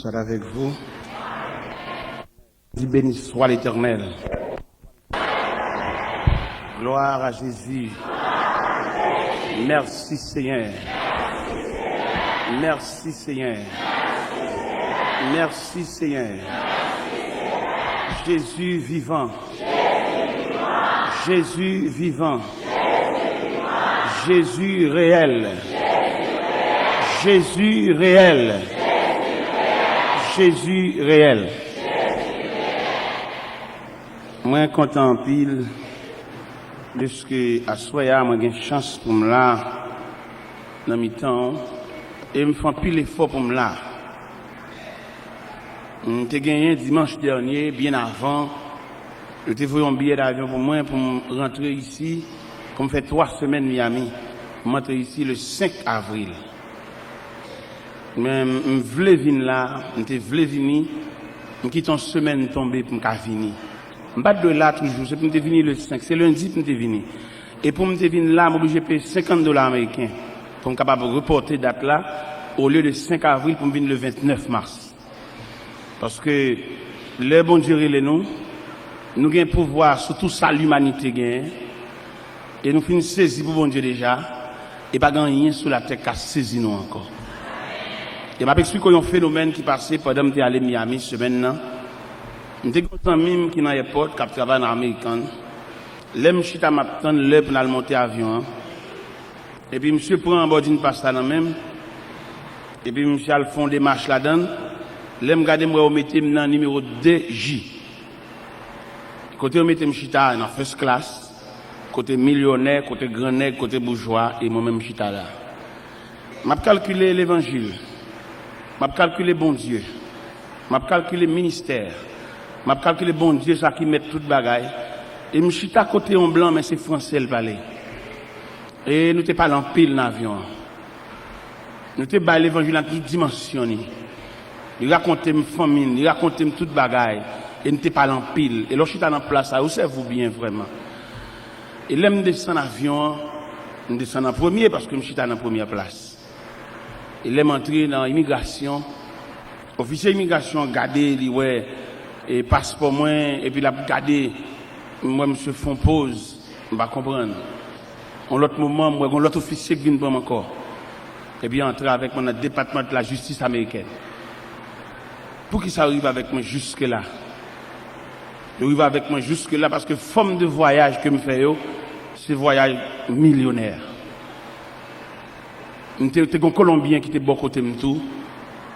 soit avec vous. Dis béni soit l'Éternel. Gloire à Jésus. Merci Seigneur. Merci Seigneur. Merci Seigneur. Jésus vivant. Jésus vivant. Jésus réel. Jésus réel. Jésus réel. Moi, content en pile de ce que à soya, moi, j'ai une chance pour me là, dans mes temps, et me font pile effort pour me là. J'ai gagné dimanche dernier, bien avant, j'ai voulu un billet d'avion pour moi, pour me rentrer ici, pour me faire 3 semaines Miami. Je suis rentré ici le 5 avril. Mais je voulais venir là, je voulais venir, je quitte une semaine tombée pour me venir. Je ne suis pas de là toujours, c'est pour me venir le 5, c'est lundi pour me venir. Et pour me venir là, je suis obligé de payer $50 américains pour me capable de reporter date là, au lieu de 5 avril pour me venir le 29 mars. Parce que le bon Dieu les nous avons un pouvoir sur tout ça l'humanité gagne. Et nous finissons saisir pour bon Dieu déjà, et pas rien sur la terre qui saisi nous encore. Et je vais expliquer un phénomène qui passait pendant que je suis allé à Miami semaine. J'étais content même qui dans l'aéroport, qui travaille dans l'Américaine. Là, je suis m'attendre l'heure pour aller monter l'avion. Et puis, monsieur prend un bord d'une passe là même. Et puis, monsieur a le fond des marches là-dedans. Là, je regarde, je mets dans le numéro 2J. Côté, je mets dans la first class. Côté millionnaire, côté grand nègre, côté bourgeois. Et moi-même, je suis là. Je vais calculer l'évangile. Je vais calculer bon Dieu. Je vais calculer ministère. Je vais calculer bon Dieu, ça qui met tout bagaille. Et je suis à côté en blanc, mais c'est français le palais. Et nous t'es pas en pile dans l'avion. Nous t'es pas l'évangile en toute dimension. Il raconte mes familles, il raconte toute bagaille. Et nous t'es pas en pile. Et là, je suis dans place, ça, observez-vous bien vraiment. Et là, je descends en avion, je descends en premier parce que je suis dans la première place. Et là, je suis entré dans l'immigration. Officier d'immigration, gardé, il ouais, et passeport moi, et puis il a gardé, moi, monsieur font pause, je vais comprendre. En l'autre moment, moi, l'autre officier qui vient pour moi encore. Et puis, entrer avec moi dans le département de la justice américaine. Pour qu'il s'arrive avec moi jusque-là. Il arrive avec moi jusque-là parce que forme de voyage que je fais, c'est voyage millionnaire. J'étais un Colombien qui était bon côté de tout.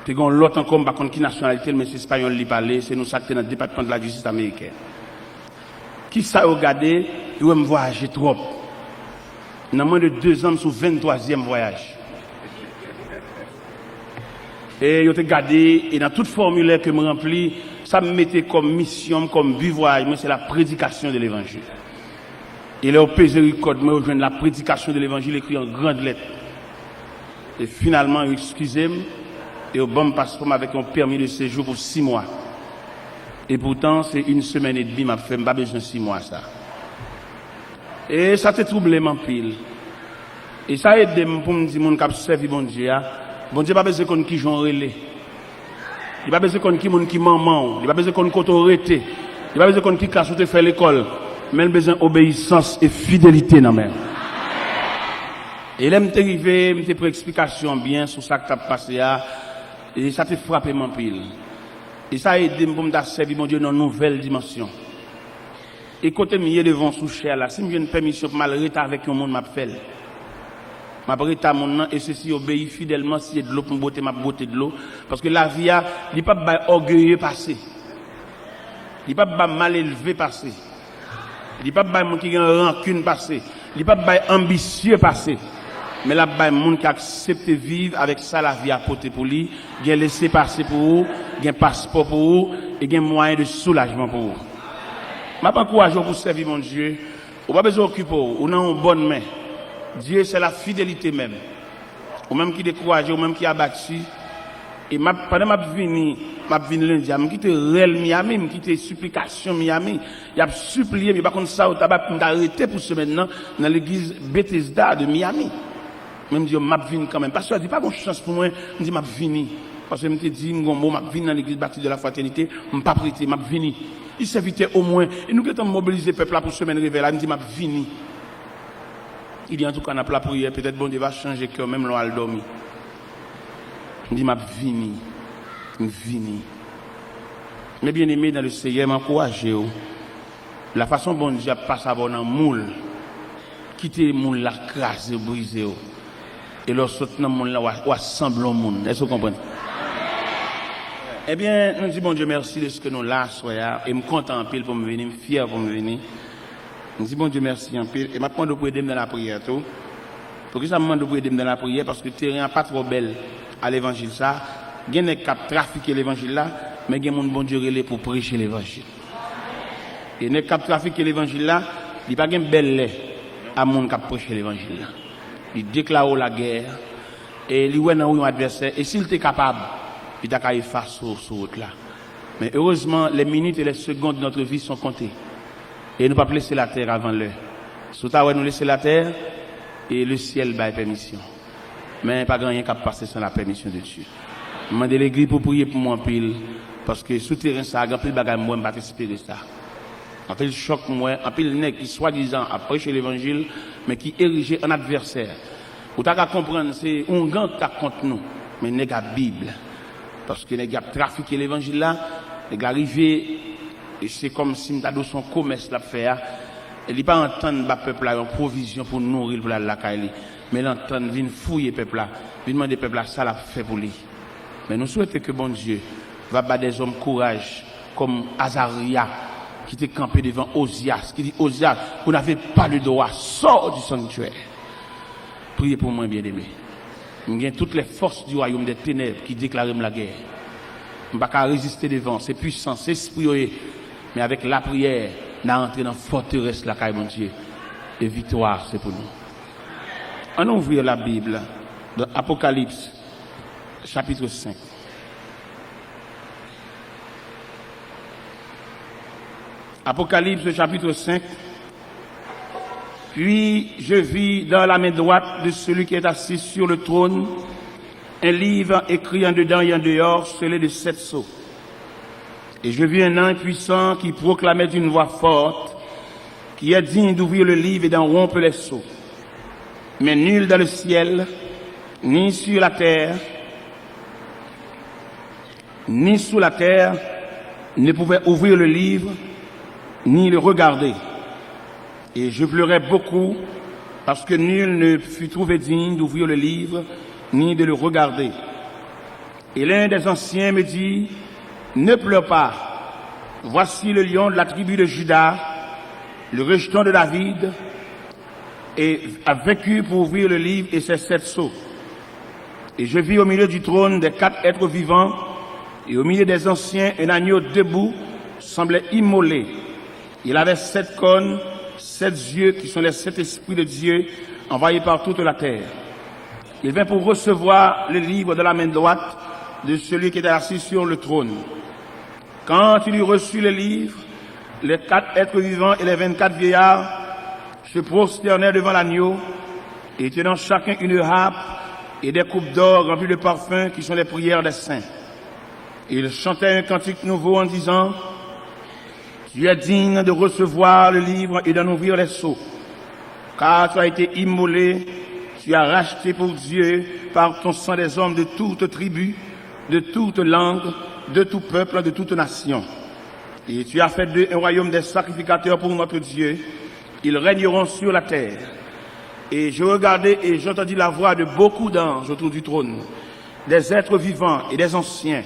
J'étais l'autre encore, par contre, qui nationalité, mais c'est espagnol qui parlait, c'est nous ça qui dans le département de la justice américaine. Qui ça a regardé, il va me voyager trop. Dans moins de 2 ans, sur 23e voyage. Et il a regardé, et dans tout formulaire que je remplis, ça me mettait comme mission, comme but voyage, moi c'est la prédication de l'évangile. Et là, au miséricorde, moi, je joins la prédication de l'évangile écrit en grandes lettres. Et finalement, excusez-moi, et au bon passeport avec un permis de séjour pour 6 mois. Et pourtant, c'est 1 semaine et demie, m'a fait, pas besoin de 6 mois, ça. Et ça te troublé, mon pile. Et ça aide pour me dire, mon cap servi, bon Dieu, bon Dieu, pas besoin qu'on qui j'en relais. Il pas besoin qu'on qui maman, il pas besoin qu'on autorité, il pas besoin qu'on qui casse ou te fait l'école, mais il a besoin d'obéissance et fidélité, non, même. Et là, je suis arrivé, je pris explication bien sur ça que tu as passé, et ça t'a frappé mon pile. Et ça a aidé pour me servir, mon Dieu, dans une nouvelle dimension. Et côté milieu devant sous cher là, si j'ai une permission pour m'arrêter avec un monde, m'a fait. M'a arrêté à mon nom, et ceci obéit fidèlement, si il y a de l'eau pour me botter, m'a botter de l'eau. Parce que la vie, il n'est pas orgueilleux passé. Il n'est pas mal élevé passé. Il n'est pas qui a une rancune passé. Il n'est pas ambitieux passé. Mais là, il y a des gens qui acceptent de vivre avec ça, la vie à porter pour lui. Il y a laissé passer pour vous, il y a un passeport pour vous, et il y a un moyen de soulagement pour vous. Je m'encourage pour servir mon Dieu. Vous n'avez pas besoin d'occuper, vous avez une bonne main. Dieu, c'est la fidélité même. Ou même qui découragé, ou même qui a battu. Et pendant que je viens lundi, je quitte réel Miami, je quitte supplication Miami. Il a supplié, mais par contre, ça, il a arrêté pour ce maintenant dans l'église Bethesda de Miami. Même Dieu m'a venu quand même. Parce que je dis pas bonne chance pour moi, je dis m'a venu. Parce que je me suis dit, je vais dans l'église baptiste de la fraternité, je ne vais pas prêter, je vais venir. Il s'invitait au moins. Et nous qui avons mobilisé le peuple là pour semaine réveillée, il dit, je vais venir. Il dit, en tout cas, on a la prière, peut-être bon Dieu va changer le cœur, même l'on a dormi. Il dit, je vais venir. Je vais venir. Mais bien aimé dans le Seigneur, je m'encourage. La façon dont Dieu passe à bon dans le moule, quitter le moule, la crasse, briser. Et lorsque dans le monde, on assemble le monde. Est-ce que vous comprenez? Eh bien, nous disons, bon Dieu, merci de ce que nous là, soyons, et me content en pile pour me venir, me fier pour me venir. Nous disons, bon Dieu, merci en pile. Et maintenant, nous pouvons aider dans la prière, tout. Pour que ça me demande de aider dans la prière, parce que le terrain n'est pas trop belle à l'évangile, ça. Il y a des gens qui trafiquent l'évangile là, mais il y a des gens bon Dieu relais pour prêcher l'évangile. Et les gens qui trafiquent l'évangile là, il n'y a pas de belle lait à gens qui prêchent l'évangile là. Il déclare la guerre, et il y a un adversaire, et s'il est capable, il a qu'à effacer sur route là. Mais heureusement, les minutes et les secondes de notre vie sont comptées. Et nous ne pouvons pas laisser la terre avant l'heure. Sous ta nous laisser la terre et le ciel va permission. Mais pas grand rien qui passer sans la permission de Dieu. Je demande l'église pour prier pour moi en pile. Parce que souterrain ça, il y a plus de bagages, moi, je ne vais pas espérer ça. En pile choc, moi, en pile nègre qui soi-disant a prêché l'évangile, mais qui érigé en adversaire. Vous avez qu'à comprendre, c'est un grand cas contre nous, mais nègre la Bible. Parce que les gars trafiqué l'évangile là, les gars arrivés, et c'est comme si nous avons son commerce là faire. Et il pas entendre le peuple là, une provision pour nourrir pour la caille. Mais l'entendre, vient fouiller le peuple là, vient demander au peuple là, ça l'a fait pour lui. Mais nous souhaitons que bon Dieu va battre des hommes courage, comme Azaria, qui était campé devant Osias, qui dit Osias, vous n'avez pas le droit, sors du sanctuaire. Priez pour moi, bien aimé. Il y a toutes les forces du royaume des ténèbres qui déclarent la guerre. On ne peut pas résister devant, c'est puissant, c'est esprit. Mais avec la prière, on a entré dans la forteresse, la caille, mon Dieu. Et victoire, c'est pour nous. On va ouvrir la Bible dans Apocalypse, chapitre 5. Apocalypse, chapitre 5. Puis je vis dans la main droite de celui qui est assis sur le trône un livre écrit en dedans et en dehors, scellé de 7 sceaux. Et je vis un ange puissant qui proclamait d'une voix forte, qui est digne d'ouvrir le livre et d'en rompre les sceaux. Mais nul dans le ciel, ni sur la terre, ni sous la terre, ne pouvait ouvrir le livre, ni le regarder. Et je pleurais beaucoup, parce que nul ne fut trouvé digne d'ouvrir le livre, ni de le regarder. Et l'un des anciens me dit, ne pleure pas, voici le lion de la tribu de Juda, le rejeton de David, et a vaincu pour ouvrir le livre et ses 7 sceaux. Et je vis au milieu du trône des 4 êtres vivants, et au milieu des anciens, un agneau debout, semblait immolé. Il avait 7 cornes, 7 yeux, qui sont les 7 esprits de Dieu, envoyés par toute la terre. Il vint pour recevoir le livre de la main droite de celui qui était assis sur le trône. Quand il eut reçu le livre, les 4 êtres vivants et les 24 vieillards se prosternèrent devant l'agneau et tenant chacun une harpe et des coupes d'or remplies de parfums qui sont les prières des saints. Ils chantaient un cantique nouveau en disant, « Tu es digne de recevoir le livre et d'en ouvrir les sceaux, car tu as été immolé, tu as racheté pour Dieu par ton sang des hommes de toute tribu, de toute langue, de tout peuple, de toute nation. Et tu as fait d'eux un royaume des sacrificateurs pour notre Dieu. Ils régneront sur la terre. » Et je regardais et j'entendis la voix de beaucoup d'anges autour du trône, des êtres vivants et des anciens.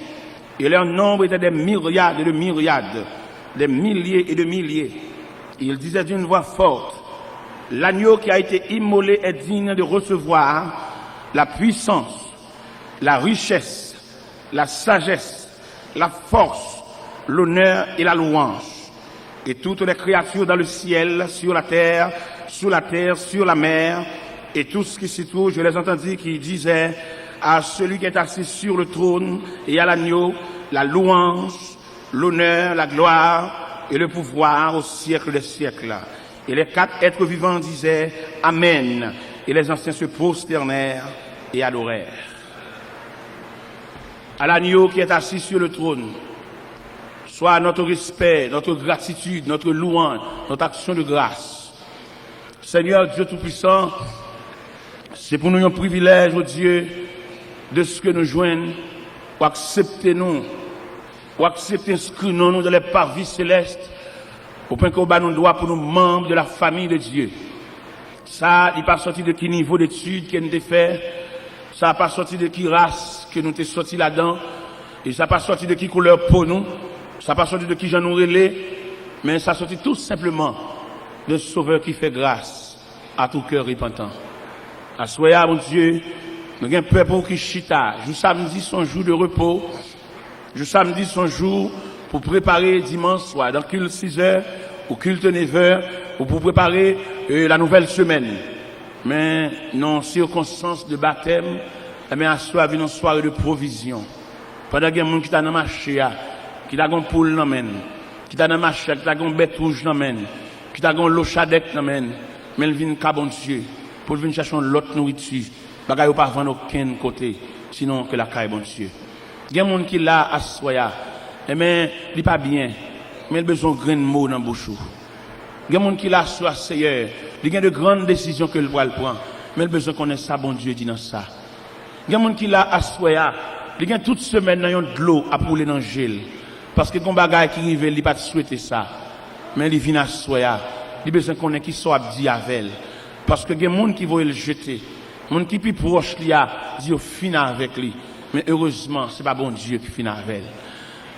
Et leur nombre était des myriades et de myriades, des milliers et de milliers. Et ils disaient d'une voix forte, « L'agneau qui a été immolé est digne de recevoir la puissance, la richesse, la sagesse, la force, l'honneur et la louange. » Et toutes les créatures dans le ciel, sur la terre, sous la terre, sur la mer, et tout ce qui s'y trouve, je les entendis qui disaient à celui qui est assis sur le trône et à l'agneau, la louange, l'honneur, la gloire et le pouvoir au siècle des siècles. Et les 4 êtres vivants disaient Amen. Et les anciens se prosternèrent et adorèrent. à l'agneau qui est assis sur le trône, soit notre respect, notre gratitude, notre louange, notre action de grâce. Seigneur Dieu Tout-Puissant, c'est pour nous un privilège, oh Dieu, de ce que nous joignons, pour accepter nous, pour accepter inscrire nous dans les parvis célestes, au point qu'on bat nos droits pour nous membres de la famille de Dieu. Ça, il n'est pas sorti de qui niveau d'études qu'on a fait, ça n'a pas sorti de qui race que nous t'es sorti là-dedans, et ça n'a pas sorti de qui couleur peau nous, ça n'a pas sorti de qui j'en nous relais, mais ça a sorti tout simplement de Sauveur qui fait grâce à tout cœur repentant. À soya, mon Dieu, nous avons un peuple qui chita. Je samedi son jour de repos. Je samedi son jour pour préparer dimanche soir, dans culte 6 heures, ou culte 9 heures, ou pour préparer la nouvelle semaine. Mais non circonstances de baptême, mais à soir, une soirée de provision. Pendant qu'il y a des gens qui sont dans le marché, qui ont un poule dans men, qui sont dans le marché, qui ont une bête rouge dans men, qui ont l'eau chadec dans men, mais ils viennent bon Dieu pour venir chercher l'autre nourriture. Bagay ou pas vendre aucun côté, sinon que la caille bon Dieu. Il y a des gens qui là à soya, mais il n'est pas bien, mais il a besoin de grain de mots dans la bouche. Il y a des gens qui là à soya, Seigneur, il y a de grandes décisions que le voit le prendre, mais il a besoin qu'on ait ça, bon Dieu, dit dans ça. Il y a des gens qui là à soya, il y a toute semaine dans de l'eau à pouler dans le gel, parce que quand bagay qui arrive, il n'a pas souhaité ça, mais il vient à soya, il a besoin qu'on ait qui soit dit avec, parce que il y a des gens qui vont le jeter. Mon qui plus proche li a dit au fin avec lui, mais heureusement c'est pas bon Dieu qui fin avec elle.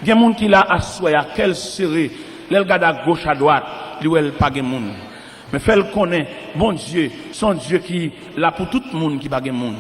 Il y a des gens qui l'a assoya quel serait, l'elle regarde à gauche à droite, lui elle pas gen moun. Mais fait le connaît, bon Dieu, son Dieu qui là pour tout le monde qui pas gen moun.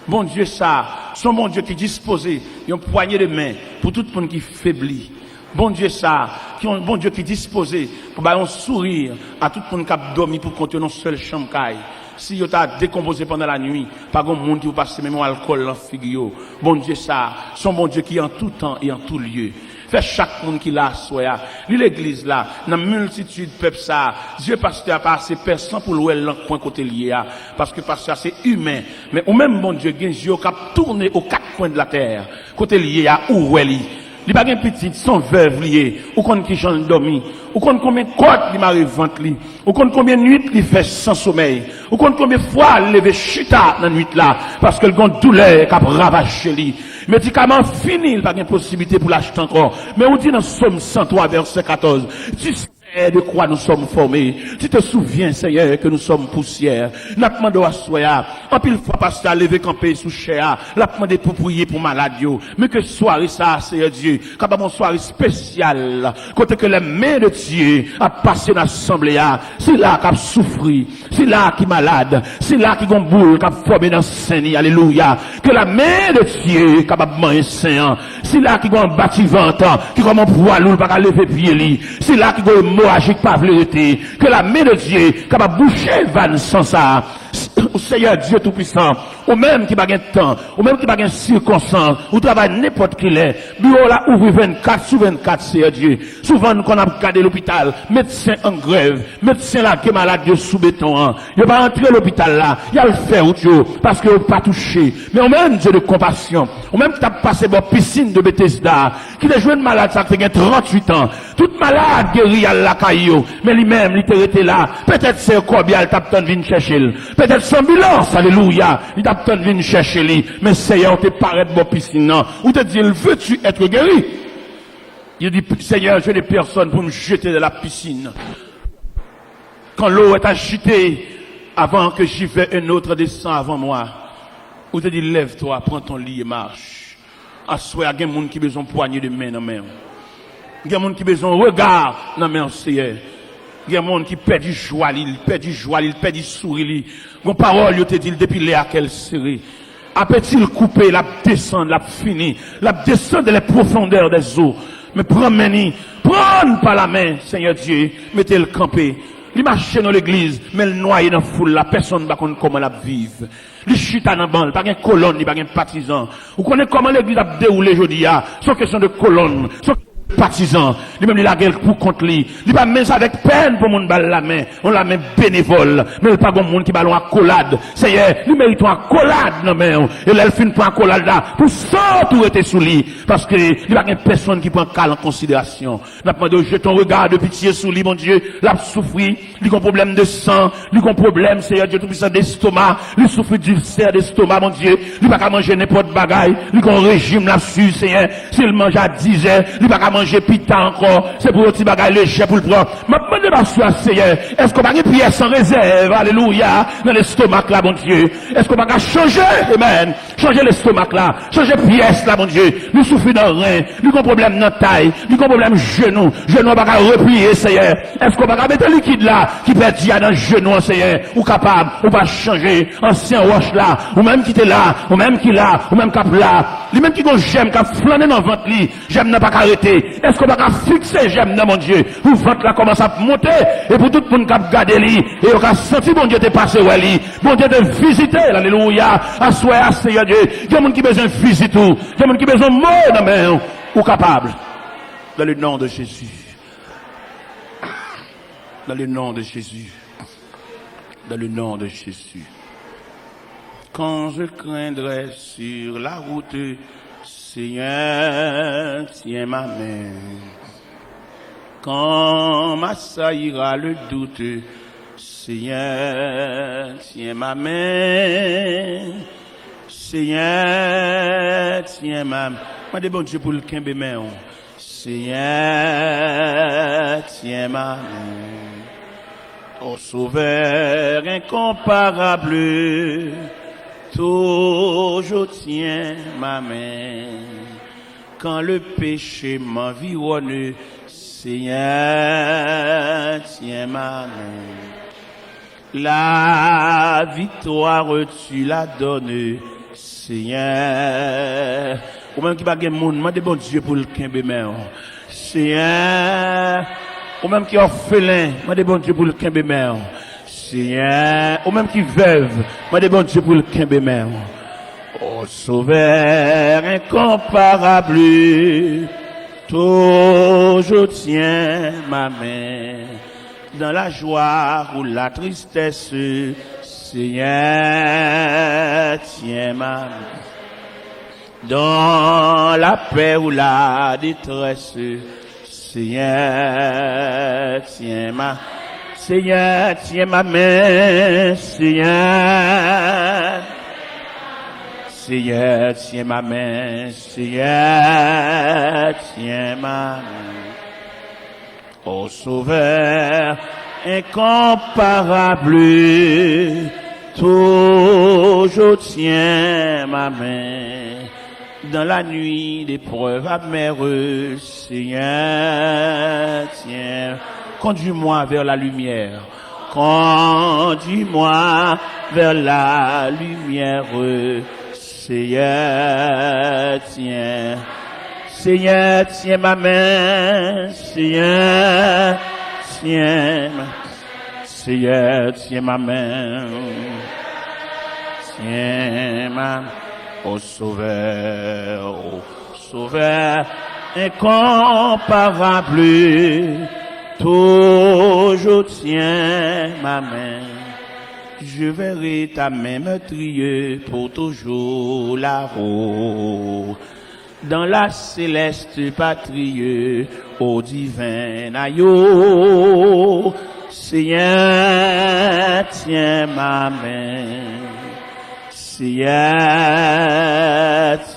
Bon Dieu ça, son bon Dieu qui disposé une poignée de main pour tout le monde qui faiblit. Bon Dieu ça, qui ont bon Dieu qui disposé pour ba un sourire à tout le monde qui a dormi pour compter dans seule chambre caille. Si vous avez décomposé pendant la nuit, pas de monde qui vous passe même alcool dans la figure. Bon Dieu ça, son bon Dieu qui est en tout temps et en tout lieu. Fait chaque monde qui l'a soya. L'église là, dans multitude de peuple ça, Dieu pasteur pas assez personne pour louer l'encoin côté lié parce que pasteur c'est humain. Mais au même bon Dieu, Dieu qui a tourné aux quatre coins de la terre, côté lié à où elle est. Il n'y a pas de petit, son veuve lié, ou qu'on qui chante dormi, ou qu'on combien de côtes il m'a ventre li, ou qu'on combien de nuits il fait sans sommeil, ou qu'on combien de fois il levé chita dans la nuit là, parce que le grand douleur qui a ravagé lui. Médicament fini, il n'y a pas de possibilité pour l'acheter encore. Mais on dit dans Somme 103, verset 14, tu sais de quoi nous sommes formés. Tu te souviens, Seigneur, que nous sommes poussière. N'a demandé à soya. En pile fois, pasteur, à lever camper sous chair. L'a demandé pour prier pour maladio. Mais que soirée ça, Seigneur Dieu. Quand une soirée spéciale. Côté que les mains de Dieu a passé dans l'assemblée. C'est là qu'il a souffert. C'est là qu'il est malade. C'est là qu'il a boule, qu'il a formé dans le Seigneur. Alléluia. Que la main de Dieu, capable de manger saint. C'est là qu'il a un bâtiment, qui a un poids, pas lever pied. C'est là qu'il a hémorragique pas vérité, que la main de Dieu capable boucher van sans ça. Au Seigneur Dieu Tout-Puissant, ou même qui n'a pas de temps, ou même qui n'a pas de circonstance, ou travaille n'importe qui l'est, bureau là ouvre 24 sur 24, Seigneur Dieu. Souvent, qu'on a regardé l'hôpital, médecin en grève, médecin là qui est malade de sous béton, il va rentrer à l'hôpital là, il a le faire parce qu'il n'a pas touché. Mais au même Dieu de compassion, ou même qui t'a passé dans piscine de Bethesda, qui est joué de malade, ça fait 38 ans, toute malade guéri à la caillou, mais lui-même, il était là, peut-être c'est combien il t'a venu chercher, peut-être sans ambulance, alléluia, il t'a peut-être venu chercher lui, mais Seigneur, te paraît de bon piscine, ou te dit, veux-tu être guéri? Il dit, Seigneur, je n'ai personne pour me jeter de la piscine. Quand l'eau est agitée, avant que j'y vais, un autre descend avant moi. Ou te dit, lève-toi, prends ton lit et marche. Assois, il y a des gens qui ont besoin de poignée de main dans la main. Il y a des gens qui ont besoin de regard dans la main, Seigneur. Il y a des gens qui perdent du joie, ils perdent du joie, ils perdent du sourire. Mon parole, il te dit, depuis les à quelle série. Après-il coupé, la descendre, la fini, la descendre dans les profondeurs des eaux. Mais prends par la main, Seigneur Dieu, mettez le campé. Il marche dans l'église, mais le noyé dans la foule, la personne ne sait pas comment la vivre. Il chute dans la bande, pas de colonne, pas de partisan. Vous connaissez comment l'église a déroulé aujourd'hui, sans question de colonne, sans partisan. Lui-même, il a gueule pour contre lui. Il va mettre ça avec peine pour mon balle la main. On la main bénévole. Mais il pas comme monde qui ballon à collade. Seigneur, lui mérite un collade, non, mais, et là, il finit pour un collade là. Pour ça, tout était sous lui. Parce que, il n'y a pas personne qui prend cas en considération. N'a pas de jeter ton regard de pitié sous lui, mon Dieu. L'a souffri. Il a un problème de sang. Il a un problème, Seigneur Dieu, tout puissant d'estomac. Il souffre d'ulcère d'estomac, mon Dieu. Il n'a pas manger n'importe bagaille. Il a un régime là-dessus, Seigneur. S'il mange à 10 heures, il n'a pas manger pita encore. C'est pour le petit bagaille léger pour le prendre. Ma demande pas sur Seigneur. Est-ce qu'on va une prière sans réserve? Alléluia. Dans l'estomac là, mon Dieu. Est-ce qu'on va changer? Amen. Changer l'estomac là. Changer pièce là, mon Dieu. Nous souffrons dans le rein. Nous avons un problème dans la taille. Nous avons un problème genou. Genou va replier, Seigneur. Est-ce qu'on va mettre le liquide là, qui perd dans le genou, Seigneur? Ou capable, ou pas changer, ancien roche là, ou même qui était là, ou même qui là, ou même cap là. Les mêmes qui ont j'aime, qui a flâné dans le ventre, j'aime n'a pas arrêter. Est-ce qu'on va fixer j'aime dans mon Dieu? Pour ventre là commence à monter, et pour tout le monde qui a gardé lui, et on a senti mon Dieu te passer où lui, mon Dieu te visiter, alléluia, à soi, à Seigneur Dieu. Il y a des gens qui ont besoin de visiter tout, il y a des gens qui ont besoin de mots dans main, ou capable. Dans le nom de Jésus. Dans le nom de Jésus. Dans le nom de Jésus. Quand je craindrai sur la route, Seigneur, tiens ma main. Quand m'assaillira le doute, Seigneur, tiens ma main. Seigneur, tiens ma main. Moi, des bon Dieu pour le quimbe main. Seigneur, tiens ma main. Ô Sauveur incomparable, toujours tiens ma main. Quand le péché m'environne, Seigneur, tiens ma main. La victoire, tu la donnes, Seigneur. Ou même qui va gagner monde, moi de bon Dieu pour le quimbe main. Seigneur. Ou même qui est orphelin, moi de bon Dieu pour le quimbe main. Seigneur. Ou même qui veuve, moi de bon Dieu pour le quimbe main. Ô Sauveur incomparable, toujours tiens ma main. Dans la joie ou la tristesse, Seigneur, tiens ma main. Dans la paix ou la détresse, Seigneur, tiens ma, Seigneur, tiens ma main, Seigneur. Seigneur, tiens ma main, Seigneur, tiens ma main. Ô Sauveur incomparable, toujours tiens ma main. Dans la nuit d'épreuves amères, Seigneur, tiens, conduis-moi vers la lumière. Conduis-moi vers la lumière, Seigneur, tiens. Seigneur, tiens ma main, Seigneur, tiens ma, Seigneur, tiens ma main, tiens ma main. Ô Sauveur, ô Sauveur incomparable, toujours tiens ma main. Je verrai ta main meurtrier pour toujours là-haut. Dans la céleste patrie, au divin agneau, Seigneur, tiens ma main. Seigneur,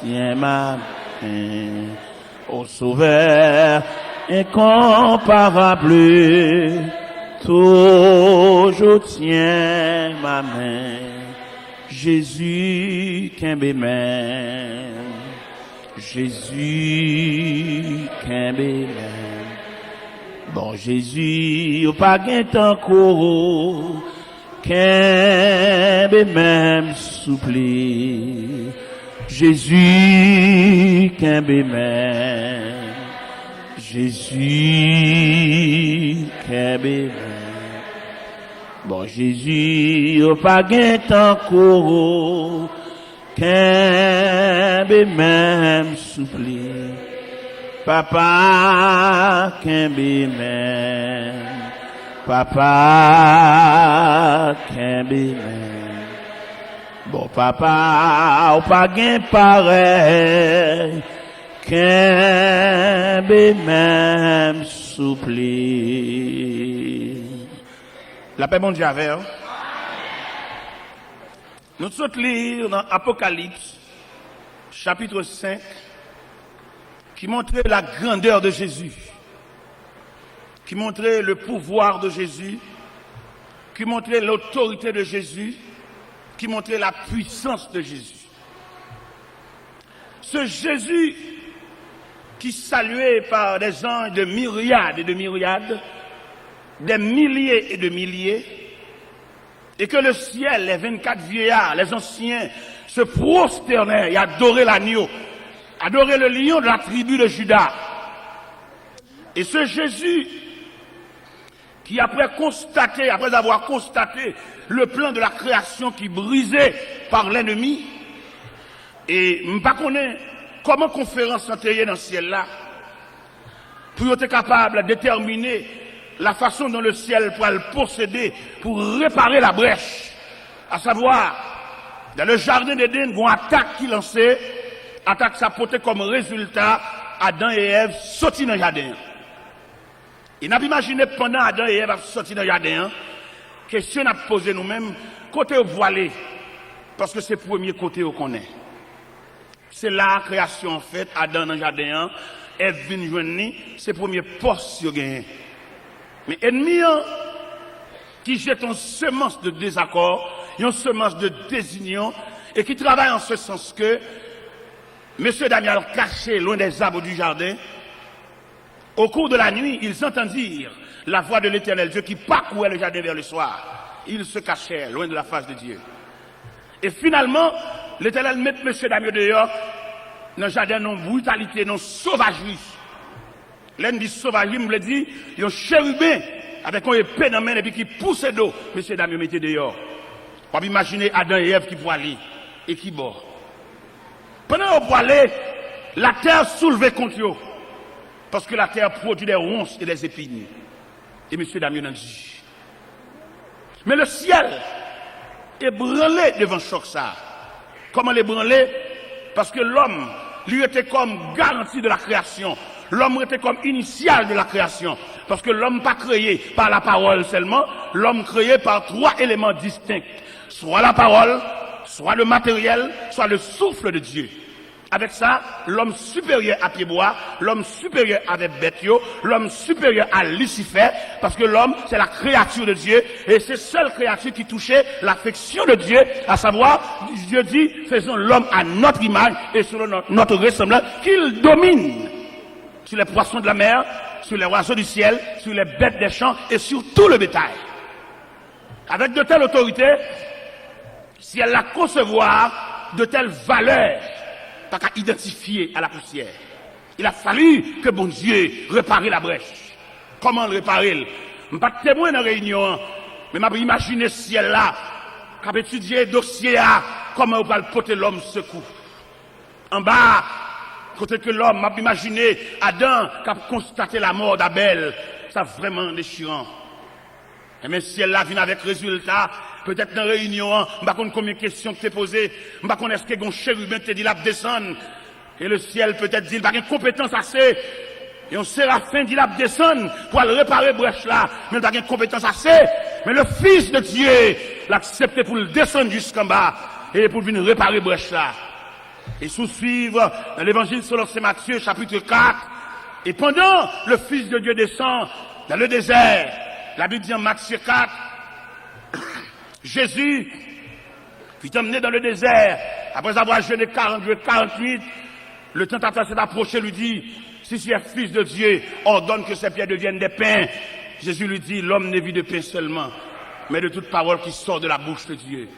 tiens ma main. Ô Sauveur incomparable, toujours tiens ma main. Jésus, qu'un main. Jésus, qu'un main. Bon Jésus, au pas gain encore. Qu'un même souple, Jésus, qu'un même, Jésus, qu'un même. Bon Jésus, au pas gain encore, qu'un même souple, Papa Kembimen, Papa Kembimen. Bon papa, ou pas gain pareil, Kembimen soupli. La paix mondiale avec. Nous sommes lire dans Apocalypse, chapitre 5, qui montrait la grandeur de Jésus, qui montrait le pouvoir de Jésus, qui montrait l'autorité de Jésus, qui montrait la puissance de Jésus. Ce Jésus qui salué par des anges de myriades et de myriades, des milliers et de milliers, et que le ciel, les 24 vieillards, les anciens, se prosternaient et adoraient l'agneau, adoraient le lion de la tribu de Juda. Et ce Jésus qui après avoir constaté le plan de la création qui brisait par l'ennemi, et je ne sais pas comment conférence s'entendait dans le ciel là, pour être capable de déterminer la façon dont le ciel pourra le posséder pour réparer la brèche. À savoir, dans le jardin d'Éden, une attaque qui lançait, attaque ça portait comme résultat Adam et Ève sortis dans le jardin. Et n'a pas imaginé pendant Adam et Ève sortis dans le jardin, question à poser nous-mêmes, côté voilé, parce que c'est le premier côté qu'on est. C'est la création en fait, Adam dans le jardin, Ève vient joindre, c'est le premier poste qu'il gagne. Mais ennemi qui jette une semence de désaccord, une semence de désunion, et qui travaille en ce sens que M. Daniel caché loin des arbres du jardin, au cours de la nuit, ils entendirent la voix de l'Éternel Dieu qui parcourait le jardin vers le soir. Ils se cachèrent loin de la face de Dieu. Et finalement, l'Éternel met M. Daniel dehors dans le jardin, non brutalité, non sauvagerie. L'un dit sauvagerie, me le dit, il y a un chérubin avec une épée dans la main et puis qui pousse d'eau. M. Daniel mettait dehors. On peut imaginer Adam et Ève qui voilent et qui bord. Pendant qu'on voilait, la terre soulevait contre eux. Parce que la terre produit des ronces et des épines. Et M. Damien a dit. Mais le ciel est branlé devant choc ça. Comment l'ébranler? Parce que l'homme, lui, était comme garantie de la création. L'homme était comme initial de la création. Parce que l'homme pas créé par la parole seulement, l'homme créé par trois éléments distincts. Soit la parole, soit le matériel, soit le souffle de Dieu. Avec ça, l'homme supérieur à Pied-Bois, l'homme supérieur avec Bethio, l'homme supérieur à Lucifer, parce que l'homme, c'est la créature de Dieu, et c'est seule créature qui touchait l'affection de Dieu, à savoir, Dieu dit, faisons l'homme à notre image et selon notre ressemblance, qu'il domine sur les poissons de la mer, sur les oiseaux du ciel, sur les bêtes des champs et sur tout le bétail. Avec de telles autorités, si elle la concevoir, de telles valeurs, pas qu'à identifier à la poussière. Il a fallu que bon Dieu répare la brèche. Comment le réparer? Je ne suis pas témoin dans la réunion, mais je imaginer ce ciel-là, qui a étudié le dossier, comment on va le porter l'homme secours. En bas, côté que l'homme m'a imaginé Adam qui a constaté la mort d'Abel. Ça vraiment déchirant. Et mais si elle là vient avec résultat, peut-être dans la réunion, je ne sais pas combien de questions que tu as posées, je ne sais pas est-ce que un chérubin te dit là descendre. Et le ciel peut-être dit, il n'a pas de compétence assez. Et un séraphin dit là descendre pour aller réparer brèche là, mais il n'a pas de compétence assez. Mais le Fils de Dieu l'a accepté pour le descendre jusqu'en bas et pour venir réparer brèche là. Et sous-suivre dans l'évangile selon Saint Matthieu, chapitre 4. Et pendant le Fils de Dieu descend dans le désert, la Bible dit en Matthieu 4, Jésus fut emmené dans le désert, après avoir jeûné 48, le tentateur s'est approché, lui dit, si tu es fils de Dieu, ordonne que ces pierres deviennent des pains. Jésus lui dit, l'homme ne vit de pain seulement, mais de toute parole qui sort de la bouche de Dieu.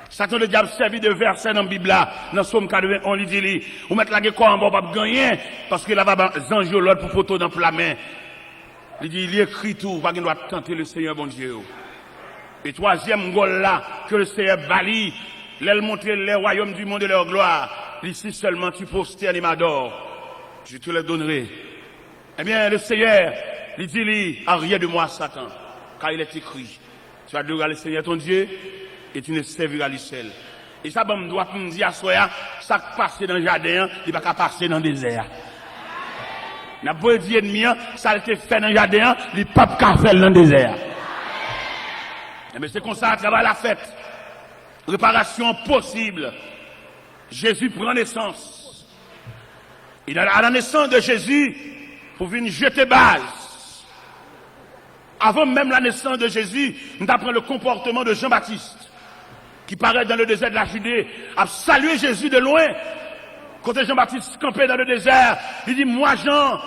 Satan le diable servi de verset dans la Bible là, dans Somme 81, on lui dit, ou mettre la gueule en bas, pas gagner, parce qu'il a pas zange l'autre pour poteau dans la main. Il dit, il écrit tout, pas qu'il doit tenter le Seigneur bon Dieu. Et troisième gol là, que le Seigneur balit, l'aile montrer les royaumes du monde de leur gloire. Ici seulement tu prosternes et m'adores. je te le donnerai. Eh bien, le Seigneur, il dit, rien de moi, Satan, car il est écrit, tu adoreras le Seigneur ton Dieu, et tu ne serviras lui seul. Et ça, bon, doit me dire à soi, ça qui passe dans le jardin, il va pas passer dans le désert. N'a pas dit ennemi, ça a été fait dans le jardin, il pas qu'à faire dans le désert. Mais c'est comme ça, à travers la fête. Réparation possible. Jésus prend naissance. Et à la naissance de Jésus, pour venir jeter base. Avant même la naissance de Jésus, nous apprenons le comportement de Jean-Baptiste, qui paraît dans le désert de la Judée, a salué Jésus de loin. Quand Jean-Baptiste campait dans le désert, il dit, moi Jean,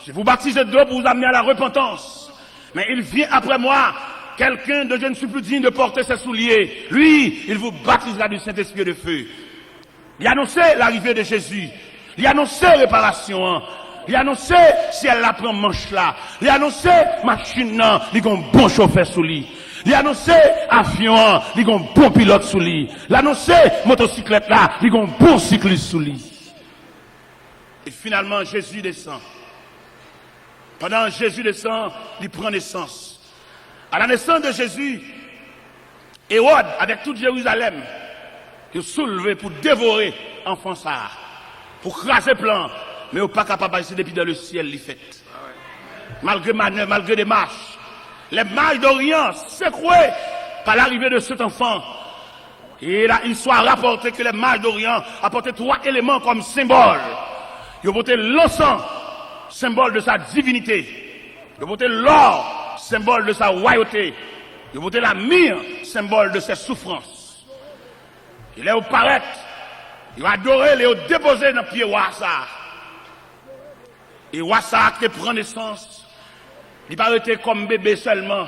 je vous baptise de l'eau pour vous amener à la repentance. Mais il vient après moi, quelqu'un dont je ne suis plus digne de porter ses souliers. Lui, il vous baptisera du Saint-Esprit et de feu. Il a annoncé l'arrivée de Jésus. Il a annoncé réparation. Il a annoncé si elle la prend manche là. Il a annoncé machine là, il y a un bon chauffeur sous lui. Il a annoncé avion, il y a un bon pilote sous lui. Il a annoncé motocyclette là, il y a un bon cycliste sous lui. Et finalement, Jésus descend. Pendant que Jésus descend, il prend naissance. À la naissance de Jésus, Hérode, avec toute Jérusalem, il est soulevé pour dévorer l'enfant ça, pour craser plan, mais il n'est pas capable de passer depuis dans le ciel, il fait. Malgré manœuvre, malgré des marches, les mages d'Orient secoués par l'arrivée de cet enfant. Et là, il soit rapporté que les mages d'Orient apportaient 3 éléments comme symbole. Ils ont porté l'encens, symbole de sa divinité. Ils ont porté l'or, symbole de sa royauté. Ils ont porté la myrrhe, symbole de ses souffrances. Il est au paraître, il a adoré, il est déposé dans le pied Wassa. Et Wassa qui prend naissance, il n'a pas été comme bébé seulement.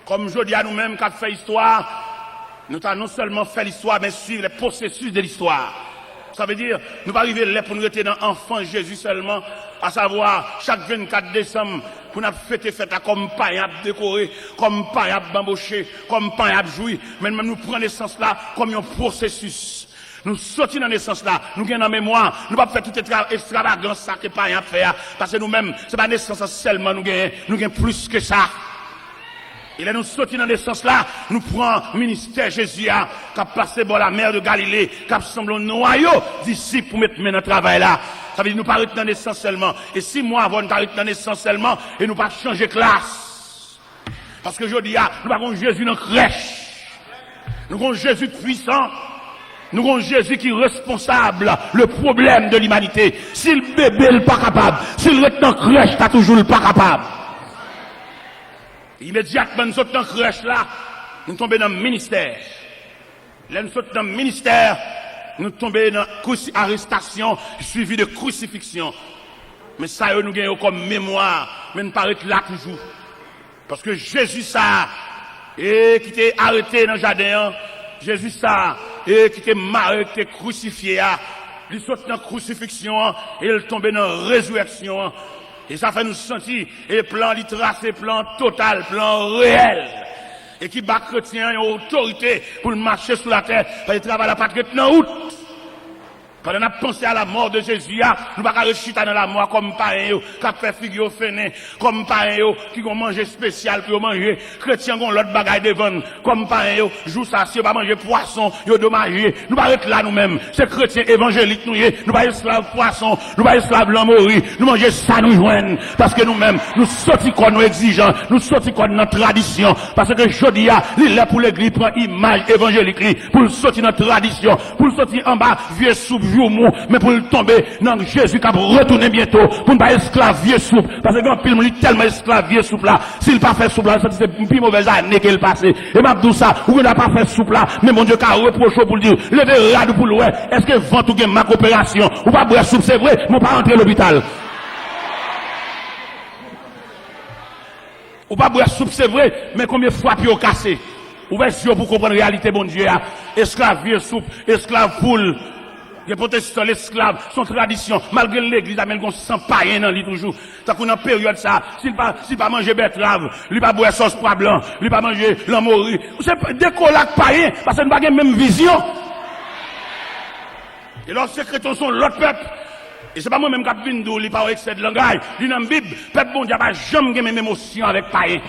Comme je dis à nous-mêmes qui a fait histoire, nous avons non seulement fait l'histoire, mais suivre les processus de l'histoire. Ça veut dire, nous pas arriver là pour nous rester dans l'enfant Jésus seulement, à savoir, chaque 24 décembre, pour nous fêter fête comme païen décoré, comme païen bamboché, comme païen joui, mais même nous prenons naissance là comme un processus. Nous sortons dans naissance là, nous gagnons en mémoire, nous ne pouvons pas faire toute extravagance ça que païen fait, parce que nous-mêmes, c'est pas naissance seulement, nous gagnons plus que ça. Et là, nous sortons dans naissance là, nous prenons le ministère Jésus, qui a passé par la mer de Galilée, qui a semblé un noyau d'ici pour mettre dans le travail là. Ça veut dire nous pas arrêter dans naissance seulement. Et 6 mois avant, nous arrêter dans naissance seulement, et nous pas changer classe. Parce que je dis, nous avons Jésus dans la crèche. Nous avons Jésus puissant. Nous avons Jésus qui est responsable, le problème de l'humanité. Si le bébé n'est pas capable, si le reste dans la crèche, t'as toujours pas capable. Immédiatement, nous sommes dans la crèche là, nous tombons dans le ministère. Là, nous sommes dans le ministère, nous tombons dans l'arrestation suivie de crucifixion. Mais ça, nous gagnons comme mémoire, mais nous paraît là toujours. Parce que Jésus, ça, et qui était arrêté dans le jardin, Jésus, ça, et qui était marré, qui était crucifié, il saute dans la crucifixion, et il tombe dans la résurrection. Et ça fait nous sentir, et plan, il trace, plan total, plan réel. Et qui bat chrétien, une autorité pour marcher sur la terre, parce qu'il travaille la patrie dans route. Quand on a pensé à la mort de Jésus, nous ne pouvons pas réussir dans la mort comme pareil, qui a fait figure fainé, comme pareil, qui ont mangé spécial, qui ont mangé, chrétiens qui ont l'autre bagaille devant, comme pareil, jour ça, si on va manger poisson, ils ont dommagé. Nous ne pouvons pas là nous-mêmes, c'est chrétiens évangéliques, nous ne pouvons pas esclaves poisson, nous ne pouvons pas esclaves l'homme mori, nous manger ça nous joignent, parce que nous-mêmes, nous sortons quoi nous exigeants, nous sortons quoi notre tradition, parce que je dis, il est là pour l'église, prend image évangélique, pour sortir notre tradition, pour sortir en bas, vieux soupe, mais pour le tomber dans Jésus qui va retourner bientôt pour ne pas esclavier souple parce que quand il est tellement esclavier souple là s'il pas fait souple là c'est une plus mauvaise année qu'il passé et m'a dit ça ou il n'a pas fait souple là mais mon Dieu qui a reproché pour dire levez rade pour le est-ce que vent ou ma coopération ou pas boire soupe c'est vrai mon pas rentrer à l'hôpital ou pas boire soupe c'est vrai mais combien de fois puis au cassé ouverture pour comprendre la réalité bon Dieu esclavier souple esclave poule. Les protestants, l'esclave, son tradition, malgré l'église, amène qu'on sent païen dans lui toujours. Tant qu'on a période ça, s'il pas manger betterave, lui pas boire sauce pois blanc, lui pas manger l'amori. C'est des colacs païens, parce que nous pas la même vision. Et lorsque les chrétiens sont l'autre peuple, Et c'est pas moi-même qui a venu d'où, il pas excès de langage. Il dans la Bible, peuple bon Dieu, pas jamais même émotion avec païen.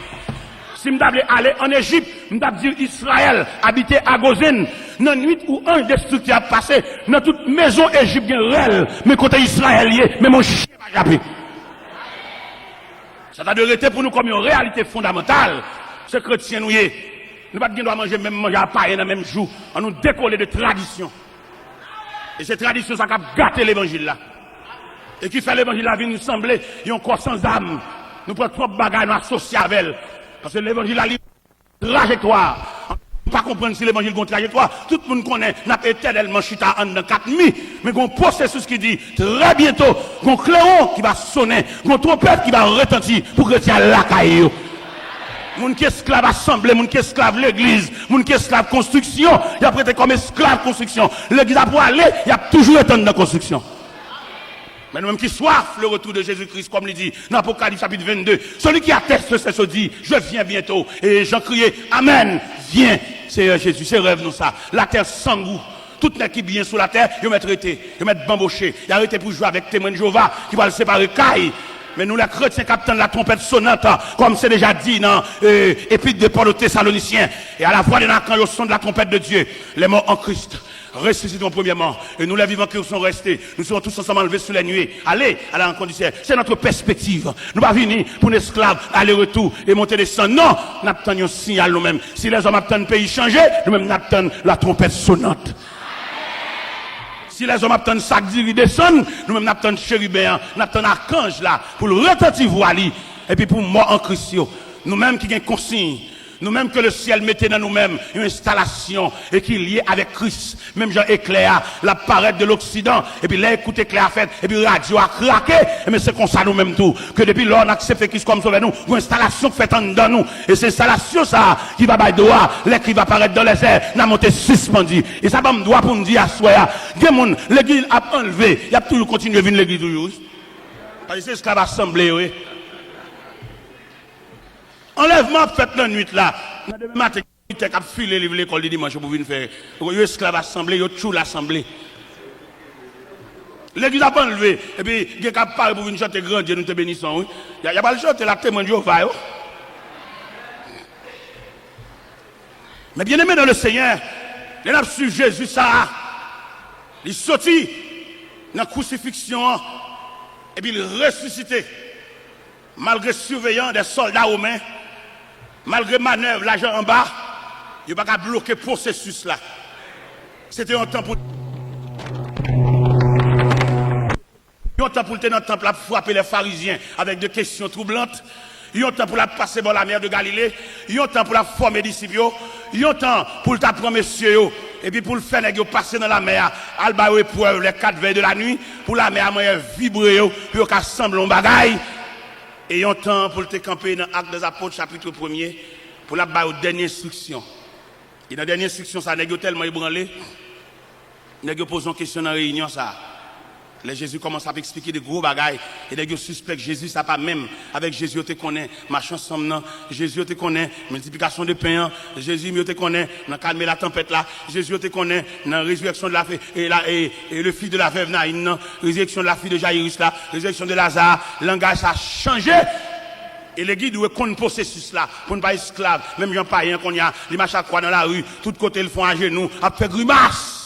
Si je devais aller en Égypte, je devais dire Israël, habiter à Gozène, dans la nuit où un destructeur a passé, dans toute maison égyptienne réelle, mais côté israélien, mais mon chien va japper. Ça a de rester pour nous comme une réalité fondamentale. Ce chrétien nous est. Nous ne pouvons pas manger même manger à païen dans le même jour. On nous décoller de tradition. Et cette tradition, ça a gâté l'évangile là. Et qui fait l'évangile là, nous sembler, il y a un corps sans âme. Nous prenons trop de bagages, nous associer avec elle. Parce que l'évangile a une trajectoire. On ne peut pas comprendre si l'évangile a une trajectoire. Tout le monde connaît, n'a pas éternellement chita en 4 nuits. Mais il y a un processus qui dit, très bientôt, il y a un clairon qui va sonner, il y a une trompette qui va retentir pour que tu aies la caillou. Moun qui esclave assemblée, moun qui esclave l'église, moun qui esclave construction, il a prêté comme esclave construction. L'église a pour aller, il a toujours été dans la construction. Mais nous-mêmes qui soif le retour de Jésus-Christ, comme il dit dans l'Apocalypse chapitre 22, celui qui atteste c'est ce dit, je viens bientôt. Et Jean criait, Amen, viens, Seigneur Jésus, c'est rêve nous ça. La terre sans goût. Tout n'est qui bien sur la terre, ils mettent arrêté, ils mettent bamboché, ils arrêté pour jouer avec témoin de Jéhovah, qui va le séparer caille. Mais nous, les chrétiens, captons la trompette sonnante, comme c'est déjà dit dans Épître de Paul aux Thessaloniciens. Et à la voix de l'archange au son de la trompette de Dieu, les morts en Christ ressusciteront premièrement. Et nous, les vivants qui sont restés, nous serons tous ensemble enlevés sous les nuées. Allez à la rencontre du ciel. C'est notre perspective. Nous ne pas venir pour un esclave, aller-retour et monter des sangs. Non, nous attendons un signal nous-mêmes. Si les hommes attendent le pays changer, nous-mêmes nous attendons la trompette sonnante. Si les hommes attendent sac d'iri descendre, nous-mêmes attendons chérubin, nous attendons archange là, pour le retentir voili, et puis pour mort en Christ. Nous-mêmes qui avons consigne, nous-mêmes que le ciel mettait dans nous-mêmes une installation, et qui est liée avec Christ. Même Jean éclair, la parade de l'Occident, et puis là, écoute éclair fait, et puis radio a craqué, mais c'est comme ça nous-mêmes tout, que depuis là, on accepte Christ comme sauveur nous, une installation faite en dedans nous, et c'est installation ça, qui va bailler droit, là, qui va apparaître dans les airs, n'a monté suspendu. Et ça va me droit pour me dire à soi, l'église a enlevé, il y a toujours continué à venir l'église toujours. Parce que c'est ce qu'on va assembler, oui. Enlèvement fait la nuit là. Demain matin, il a filé l'école de dimanche pour venir faire. Il y a esclave assemblée, il y a tout l'assemblée. L'église a pas enlevé. Et puis, il y a parlé pour venir chanter grand Dieu, nous te bénissons. Il n'y a pas le chanter la témoin de Jéhovah. Mais bien aimé dans le Seigneur, il a su Jésus ça. Il est sorti dans la crucifixion. Et puis il est ressuscité. Malgré surveillant des soldats romains. Malgré manœuvre, l'argent en bas, il n'y a pas qu'à bloquer le processus là. C'était un temps pour. Il y a un temps pour le temple pour frapper les pharisiens avec des questions troublantes. Il y a un temps pour la passer dans la mer de Galilée. Il y a un temps pour la former disciples. Il y a un temps pour t'apprendre messieurs. Et puis pour le faire passer dans la mer, alba épreuve les 4 veilles de la nuit, pour la mer vibrer, pour qu'elle semble en bagaille. Et il y a un temps pour te camper dans l'Acte des Apôtres, chapitre 1er, pour la bailler aux dernières instructions. Et dans la dernière instruction, ça n'est tellement ébranlé, il pose une question dans la réunion. Ça. Là, Jésus commence à expliquer des gros bagailles. Et les gens suspectent Jésus, ça pas même. Avec Jésus, te connaît, marchant ensemble, Jésus te connaît, multiplication de pain, Jésus te connaît, dans calmer la tempête là, Jésus te connaît, dans la résurrection de la fille, et le fils de la veuve Naïn, résurrection de la fille de Jairus là, résurrection de Lazare, le langage ça a changé. Et les guides doivent connaître le processus là, pour ne pas être esclave, même Jean païen qu'on y a, les machins croix dans la rue, tout côté ils font à genoux, à faire grimace.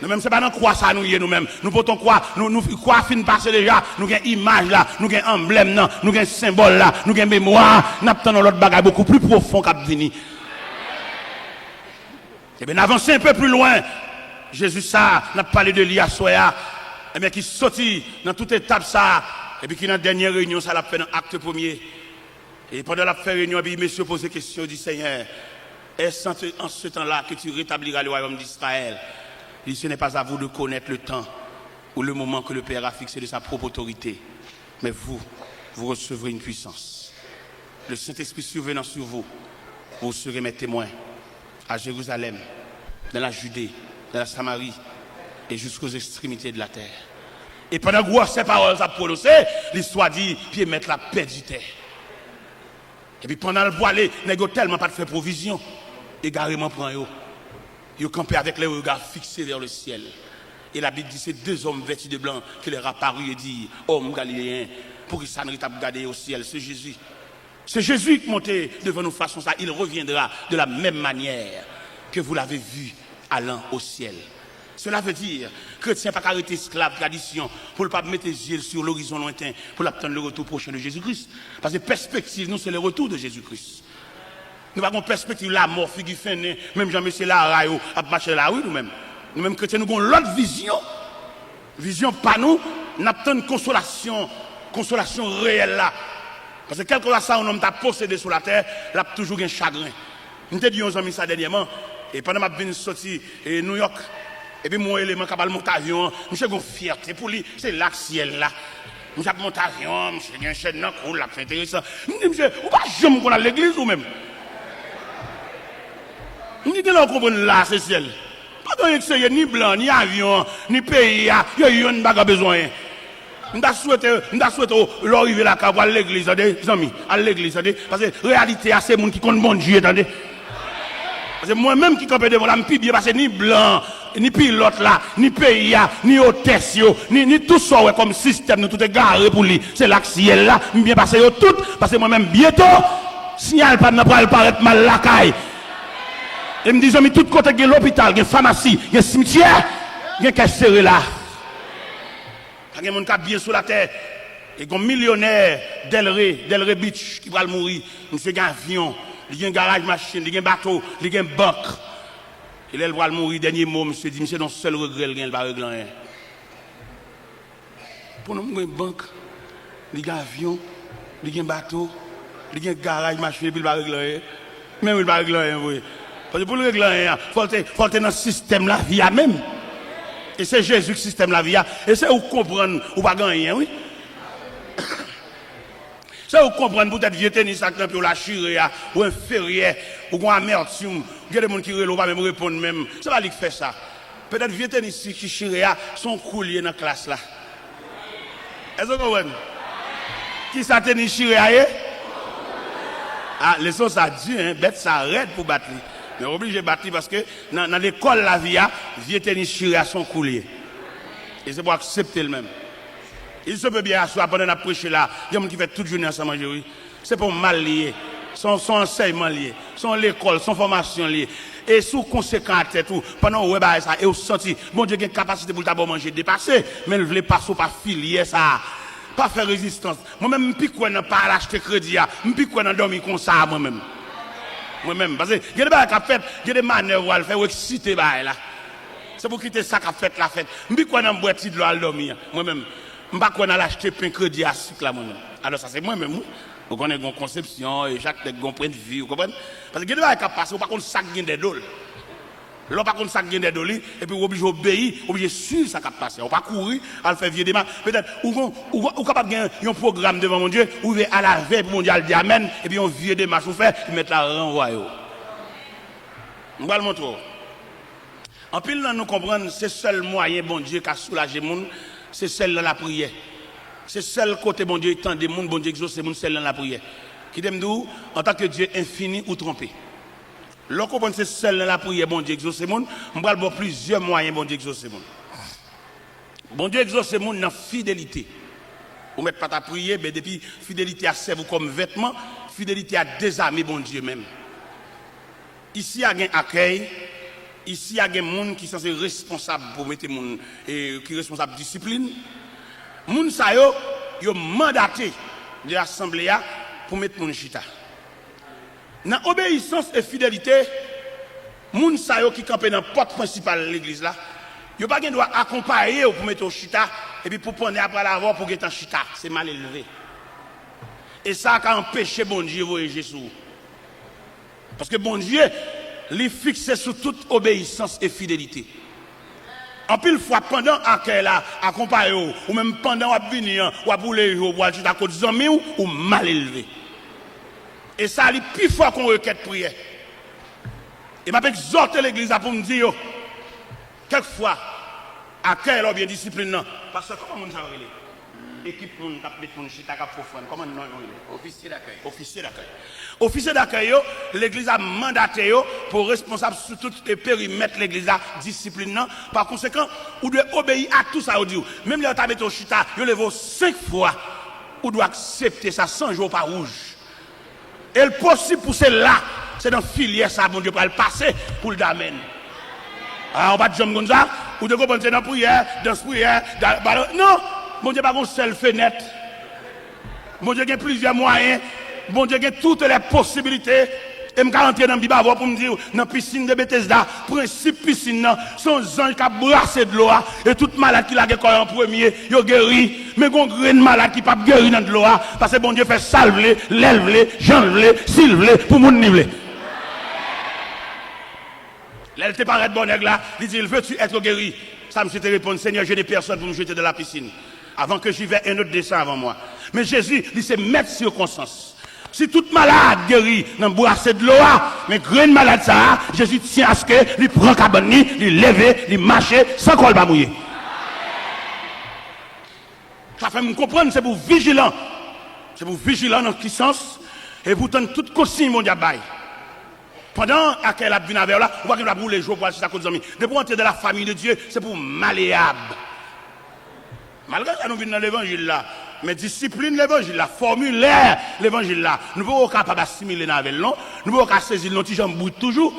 Nous-mêmes, c'est pas dans quoi ça nous y est nous-mêmes. Nous potons quoi, nous quoi fin passer déjà, nous avons image là, nous avons emblème là, nous avons symbole là, nous avons mémoire, nous avons l'autre bagage beaucoup plus profond qu'à venir. Et bien, avancer un peu plus loin, Jésus ça, n'a parlé de lui à Soya, et bien qui sortit dans toute étape ça, et puis qui dans la dernière réunion, ça l'a fait dans l'acte 1er. Et pendant la réunion, puis monsieur pose des questions, dit Seigneur, est-ce en ce temps-là que tu rétabliras le royaume d'Israël? Il dit, ce n'est pas à vous de connaître le temps ou le moment que le Père a fixé de sa propre autorité. Mais vous recevrez une puissance. Le Saint-Esprit survenant sur vous, vous serez mes témoins à Jérusalem, dans la Judée, dans la Samarie et jusqu'aux extrémités de la terre. Et pendant que ces paroles à prononcer, l'histoire dit, puis mettre la paix du terre. Et puis pendant le voilé, il n'y a tellement pas de faire provision. Égarément prend eux. Ils campaient avec les regards fixés vers le ciel. Et la Bible dit, c'est deux hommes vêtus de blanc qui leur apparut et dit, homme galiléen, pour qu'ils s'en regarder au ciel, c'est Jésus. C'est Jésus qui montait devant nous façon ça. Il reviendra de la même manière que vous l'avez vu allant au ciel. Cela veut dire que chrétien pas arrêter esclave tradition pour ne pas mettre les yeux sur l'horizon lointain pour attendre le retour prochain de Jésus-Christ. Parce que perspective, nous, c'est le retour de Jésus-Christ. Nous n'avons pas perspective la mort, figure fin, même Jean-Monsieur Larayo a marché la rue nous-mêmes. Nous-mêmes chrétiens, nous avons l'autre vision. Vision pas nous, nous avons une consolation réelle là. Parce que quelque chose ça, un homme t'a possédé sur la terre, il a toujours un chagrin. Nous t'ai dit aux amis ça dernièrement, et pendant que je suis sorti à New York, et puis mon élément qui a monté avion, je suis fierté pour lui, c'est là, ciel là. Je suis monté avion, je suis un chaîne dans le c'est intéressant. Je me dis, monsieur, vous ne pouvez pas jamais qu'on a l'église ou même. Je me dis, là, on comprend là, c'est ciel. Pas de que ni blanc, ni avion, ni pays, il y a une bagarre besoin. Nous souhaitons l'arrivée là, à l'église, des amis, à l'église, parce que la réalité, c'est les gens qui comptent bon Dieu, attendez. Parce que moi-même qui campais devant la bien parce que ni blanc, ni pilote là, ni pays, ni hôtesse, ni tout ça comme système, nous tout est garé pour lui. C'est là que ciel là, bien passé tout, parce que moi-même bientôt, signal pas ne pas paraître mal la caille. Et me disent, mais tout côté, il y a l'hôpital, il y a pharmacie, il y a cimetière, il y a cache serré là. Il y a des gens qui bien sur la terre. Et comme millionnaire Delray Beach qui va mourir, monsieur un avion, il y a un garage machine, il y a un bateau, il y a une banque. Et là, il va mourir, dernier mot, monsieur dit, monsieur, non seul regret, il va régler rien. Pour nous, il y a une banque, il y a un avion, il y a un bateau, il y a un garage machine, puis il va régler rien. Même il va régler rien, oui. Parce que pour le régler rien, il faut être dans le système la vie même. Et c'est Jésus qui système la vie. Et c'est où comprendre, ou pas gagner, oui. C'est où comprendre, peut-être vieux tennis à ou la chirée, ou un ferrier, ou un amertume. Il y a des gens qui ne pas même répondre même. C'est pas lui qui fait ça. Peut-être vieux tennis qui chirée, sont couliers dans la classe là. Est-ce que vous comprenez? Qui ça tennis chirée? Ah, les sons ça dit, hein, bête ça arrête pour battre. Mais obligé de battre parce que dans l'école la vie, vieux tennis chiré à son coulier. Et c'est pour accepter le même. Il se peut bien asseoir pendant la prêcher là. Il y a des gens qui font toute journée ensemble manger, oui. C'est pour mal lié. Son enseignement lié. Son l'école, son formation lié. Et sous conséquent à tête, pendant que vous ça, et vous sentez, bon Dieu, il y a une capacité pour le manger dépassé, mais il ne voulait pas filier ça. Pas faire résistance. Moi-même, je ne peux pas l'acheter crédit. Je ne peux pas dormir comme ça moi-même. Moi-même, parce que il y a des choses qui fait, il y a des manœuvres à faire, ou exciter là. C'est pour quitter ça qu'a fait la fête. Je ne peux pas boire de l'eau à dormir. Moi-même, je ne peux pas l'acheter pain crédit à sucre là moi-même. Alors ça c'est moi-même. Vous connaissez une conception et chaque tête un point de vue, vous comprenez? Parce que il y a des choses qui passent, ou pas qu'on sac des dollars. Là, par contre, ça gagne des dollars, et puis, obligé d'obéir, obligé de suivre ça qui passe. On va pas courir, à le faire vieux démarche. Peut-être, ou capable de gagner un programme devant mon Dieu, ou à la veille pour mon Dieu, dit Amen, et puis, on vieux démarche, ou fait, ils mettent la renvoie. On va le montrer. En pile, nous comprenons, c'est le seul moyen, bon Dieu, qui a soulagé le monde, c'est celle de la prière. C'est seul côté, bon Dieu, tant de monde, bon Dieu, exauce, c'est celle de la prière. Qui t'aime d'où, en tant que Dieu infini ou trompé. Lorsqu'on pense que c'est seul dans la prière, bon Dieu exauce le monde, on va avoir plusieurs moyens, bon Dieu exauce le monde. Bon Dieu exauce le monde dans fidélité. Vous ne mettez pas ta prière, mais depuis fidélité à servir comme vêtement, fidélité à désarmer bon Dieu même. Ici, il y a un accueil, ici, il y a des gens qui sont responsables pour mettre les gens, et qui sont responsables de discipline. Les gens, ils ont mandaté de l'Assemblée pour mettre les gens chita. Dans obéissance et fidélité, les gens qui campent dans la porte principale de l'église, ils n'ont pas le droit d'accompagner pour mettre au chita et puis pour prendre après l'avoir pour être en chita. C'est mal élevé. Et ça a empêché bon Dieu de voyager sur vous. Parce que bon Dieu, il fixe sur toute obéissance et fidélité. En pile fois, pendant qu'elle a accompagné, ou même pendant qu'elle a venu, ou à bouler, ou à chita à côté des amis, ou mal élevé. Et ça arrive plus fort qu'on requête prière. Et m'a exhorté l'église pour me dire, quelquefois, à quelle bien discipline, non. Parce que comment on s'en relève? équipe moun k'ap met moun chita k'ap fofran. Comment non Officier d'accueil. Officier d'accueil. Officier d'accueil, l'église a mandaté pour responsable sur tout le périmètre l'église a discipline. Par conséquent, vous devez obéir à tout ça. Même les vous au chita, vous levez 5 fois, vous devez accepter ça 100 jours par rouge. Et le possible pour cela, c'est dans filière ça, bon Dieu, pour le passer pour le damène. Alors, on va dire comme ça, ou de comprendre dans la prière, dans la prière, non, bon Dieu, pas une seule fenêtre. Bon Dieu, il y a plusieurs moyens. Bon Dieu, il y a toutes les possibilités. Et je vais rentrer dans le Bible pour me dire, dans la piscine de Bethesda, principe piscine, son ange qui a brassé de l'eau, et toute malade qui l'a en premier, il a guéri. Mais il y a un grain de malade qui n'a pas guéri dans de l'eau, parce que bon Dieu fait salver, l'élève, j'enlève, s'il pour mon niveau. Là, elle te paraît de bonne là, il dit, veux-tu être guéri? Ça me te répond, Seigneur, j'ai des personnes pour me jeter de la piscine. Avant que j'y vais, un autre descend avant moi. Mais Jésus, il s'est mettre circonstance. Si toute malade guérit dans boisser de l'eau, mais grain malade ça, Jésus tient à ce que, il prend cabane, il lève, il marche, sans col pas mouiller. Ça fait me comprendre, c'est pour vigilant. C'est pour vigilant dans le sens, et pour tendre toute consigne mondiale. Pendant qu'elle a venu avec là, on voit qu'il va brûler les jours pour aller à cause de amis. Depuis entrer dans la famille de Dieu, c'est pour malléable. Malgré ça, nous venons dans l'évangile là. Mais discipline l'évangile là, formulaire l'évangile là. Nous ne pouvons pas capable assimiler avec non. Nous ne pouvons pas saisir nos petits jambes brutes toujours.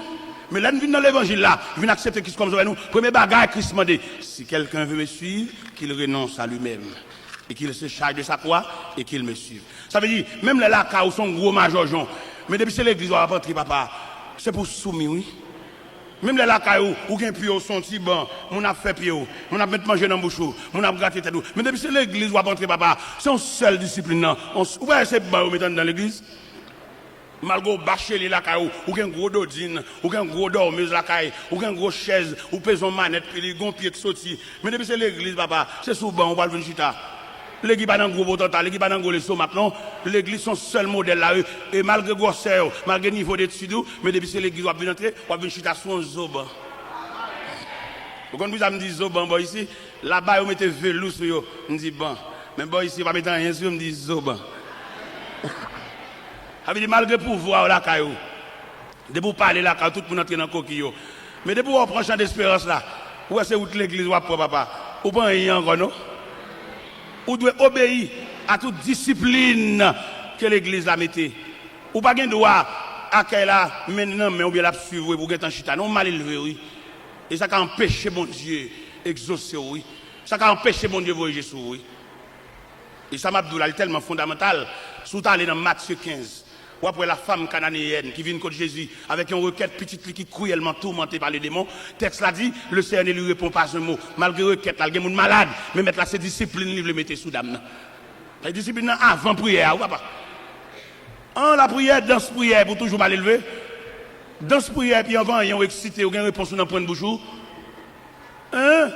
Mais là, nous venons dans l'évangile là. Nous venons accepter Christ comme ça. Nous, premier bagage, Christ m'a dit, si quelqu'un veut me suivre, qu'il renonce à lui-même. Et qu'il se charge de sa croix et qu'il me suive. Ça veut dire, même les lacas où sont gros major Jean. Mais depuis c'est l'église, on va rentrer, papa. C'est pour soumettre, oui. Même les lacailles où gen pio son petit banc, on a fait pio, on a mettre manger dans bouche, on a gratté tête. Mais depuis c'est l'église où va rentrer papa, c'est une seule discipline non. On va essayer de mettre dans l'église. Malgré bâcher les lacailles ou gen gros dodine, ou gen gros dormeuse lacaille, ou gen gros chaise, ou pèse en manette puis les gon pied de sorti. Mais depuis c'est l'église papa, c'est sous banc on va venir chita. L'église pas dans gros total, l'église pas dans gros les sauts maintenant, l'église son seul modèle là et malgré grosseur, malgré niveau d'études, mais depuis c'est l'église va venir entrer, va venir chita son zoban. Vous comprenez vous me dit zoban bon ici, là-bas vous mettez velours sur yo, on dit bon, mais bon ici va mettre rien sur me dit zoban. Ça veut dire malgré pouvoir là caillou. De pour parler là quand tout le monde entre dans coquille. Mais de pour prendre champ d'espérance là, où est-ce que l'église va pour papa? Ou pas rien encore non? Ou doit obéir à toute discipline que l'église a mettée. Ou pas de droit à qu'elle a maintenant, mais ou bien la suivre pour être en chita. Non, mal élevé, oui. Et ça a empêché mon Dieu exaucer, oui. Ça a empêché mon Dieu voyager sur, oui. Et ça m'a dit, c'est tellement fondamental. Sous aller dans Matthieu 15. Ou après la femme cananéenne qui vient contre Jésus avec une requête petite qui est cruellement tourmentée par les démons. Texte l'a dit, le Seigneur ne lui répond pas un mot. Malgré requête, il y a des gens malades, mais mettre là ces disciplines, il le mettait sous dame. La discipline avant prière, ou pas? En la prière, dans ce prière, pour toujours mal élevé. Dans ce prière, puis avant, il y a excité, ou une réponse dans le point de bouche. Hein?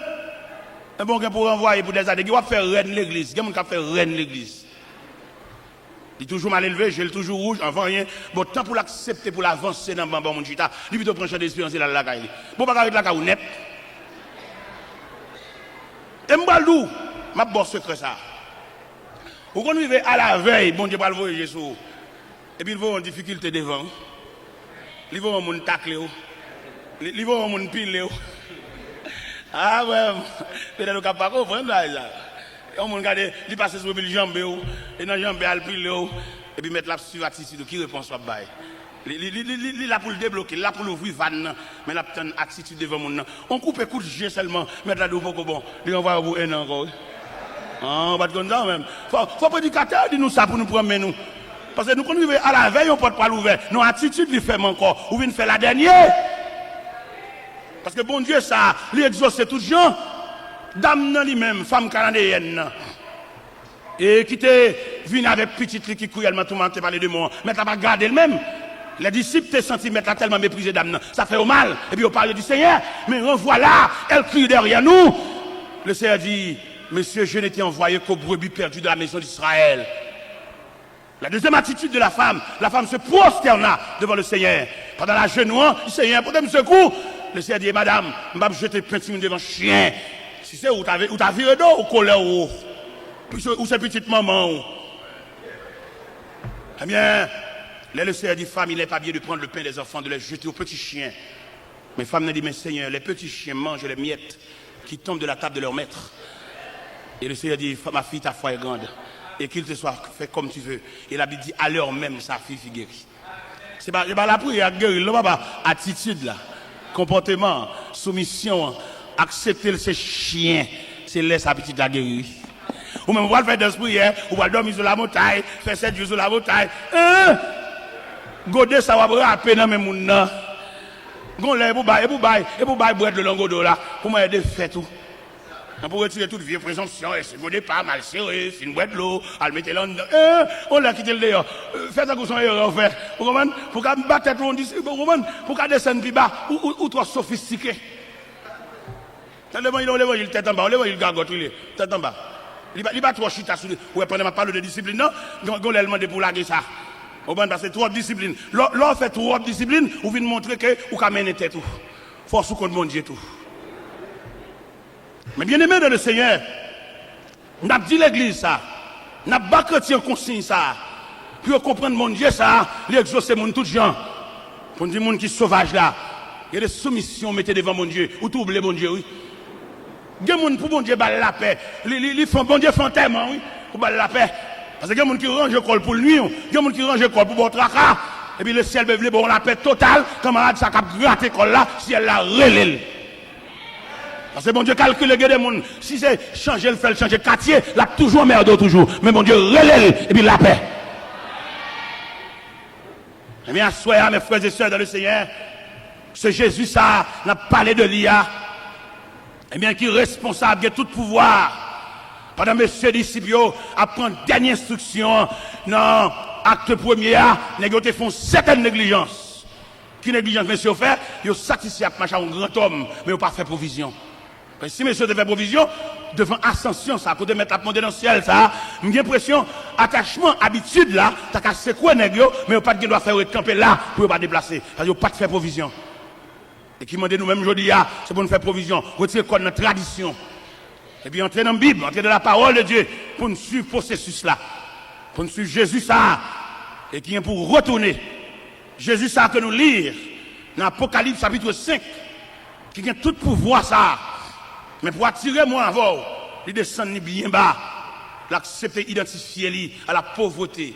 Un bon gars pour renvoyer pour des années, il va faire reine l'église. Il y a des gens qui fait reine l'église. Il est toujours mal élevé, j'ai toujours rouge, avant rien. Bon, tant pour l'accepter, pour l'avancer dans le bambou, mon chita, lui plutôt prendre champ d'espérance là, la caille. Bon, pas avec la caille net. Et m'baldou, ma bosse secret ça. Vous connaissez à la veille, bon Dieu, pas le voyager sur. Et puis il va en difficulté devant. Il va en mon tacle, il va en mon pile. Ah ouais, peut-être qu'on ne pas comprendre ça. On regarde, il passe sur le jambe, et dans le jambe, il pile, et puis mettre la sur attitude, qui répond soit bail. Il est là pour le débloquer, là pour l'ouvrir van, mais la une attitude devant mon nom. On coupe un coup de jet seulement, mettre là pour bon, il envoie vous un encore. Ah, on va comme ça même. Faut prédicateur dire nous ça pour nous prendre nous. Parce que nous connaissons à la veille, on ne peut pas l'ouvrir. Nos attitudes, il fait encore. Ou vient faire la dernière. Parce que bon Dieu, ça, il exauce tous les gens. Dame nan lui-même, femme canadienne. Et qui était venue avec petite qui cruellement tourmentée par les démons. Mais t'as pas gardé le même. Les disciples te senti mettre tellement méprisé dame. Ça fait au mal. Et puis on parle du Seigneur. Mais revoilà, elle crie derrière nous. Le Seigneur dit, Monsieur, je n'étais envoyé qu'aux brebis perdues de la maison d'Israël. La deuxième attitude de la femme se prosterna devant le Seigneur. Pendant la genouant, le Seigneur, pour me secouer, le Seigneur dit, Madame, je vais jeter peinture devant chien. Si c'est où t'as viré d'eau ou colère ou Ou c'est petite maman. Eh bien, le Seigneur dit, femme, il n'est pas bien de prendre le pain des enfants, de les jeter aux petits chiens. Mais femme dit, mais Seigneur, les petits chiens mangent les miettes qui tombent de la table de leur maître. Et le Seigneur dit, ma fille, ta foi est grande. Et qu'il te soit fait comme tu veux. Et la Bible dit, à l'heure même, sa fille fut guérie. C'est pas la prière guérir, là, pas attitude, là, comportement, soumission, accepter ces chiens, c'est laisser sa petite la guérir. Ou même, on va faire des prières, on va dormir sur la montagne, faire 7 jours sur la montagne. Godé, ça va rapper dans mes mouns. Gon là, et pour boire de l'angodo là, pour moi, aider faire tout. Pour retirer toute vieille présomption, et c'est godé pas mal serré, fin boire de l'eau, à le mettre là dedans. On l'a quitté le dehors. Faites ça comme son erreur, fait. Vous comprenez? Pour qu'à me battre, on dit, vous comprenez? Pour qu'à descendre plus bas, ou trop sophistiqué. L'évangile, l'évangile, tête en bas, l'évangile, gargote, tête en bas. Il va trop chita sur lui. Vous prenez ma parole de discipline, non? On l'a demandé pour laguer ça. Parce que trop de discipline. L'on fait trop de discipline, vous venez montrer que vous pouvez mener tête tout. Force ou contre mon Dieu tout. Mais bien aimé dans le Seigneur, n'a dit l'église ça, n'a pas chrétien consigne ça. Pour comprendre mon Dieu ça, l'exaucer mon tout gens. Pour dire mon qui sauvage là, il y a des soumissions mettez devant mon Dieu, ou tout oubliez mon Dieu, oui. Il y a des gens pour mon Dieu balle la paix. Ils font bon Dieu fantôme, oui, pour balle la paix. Parce que il y a des gens qui rangent le col pour le nuit, il y a des gens qui rangent le col pour votre tracas. Et puis le ciel veut bon la paix totale, camarade, ça cap gratter col là, si elle la relève. Parce que bon Dieu calcule les gens, si c'est changer le fait, changer quartier, là toujours merde toujours. Mais bon Dieu relève et puis la paix. Eh bien, soyez mes frères et sœurs dans le Seigneur, ce Jésus ça n'a parlé de l'IA. Eh bien, qui est responsable de tout pouvoir. Pendant messieurs disciples, apprendre dernière instruction, non, acte premier, ils font certaines négligences. Qui négligence, messieurs, fait, ils sont satisfaits à marcher un grand homme, mais ils n'ont pas fait provision. Parce que si messieurs devaient faire provision, devant ascension, ça, pour te mettre à monter dans le ciel, ça, j'ai l'impression, attachement, habitude, là, t'as qu'à secouer, mais ils n'ont pas de droit faire camper là, pour ne pas déplacer. Parce qu'ils n'ont pas de faire provision. Et qui demandent nous-mêmes aujourd'hui, c'est pour nous faire provision, retirer quoi de notre tradition. Et puis entrer dans la Bible, entrer dans la parole de Dieu, pour nous suivre le processus là. Pour nous suivre Jésus ça, et qui est pour retourner. Jésus ça que nous lire dans Apocalypse chapitre 5, qui a tout pouvoir ça. Mais pour attirer moi avant, il descend bien bas, l'accepter, identifier lui à la pauvreté.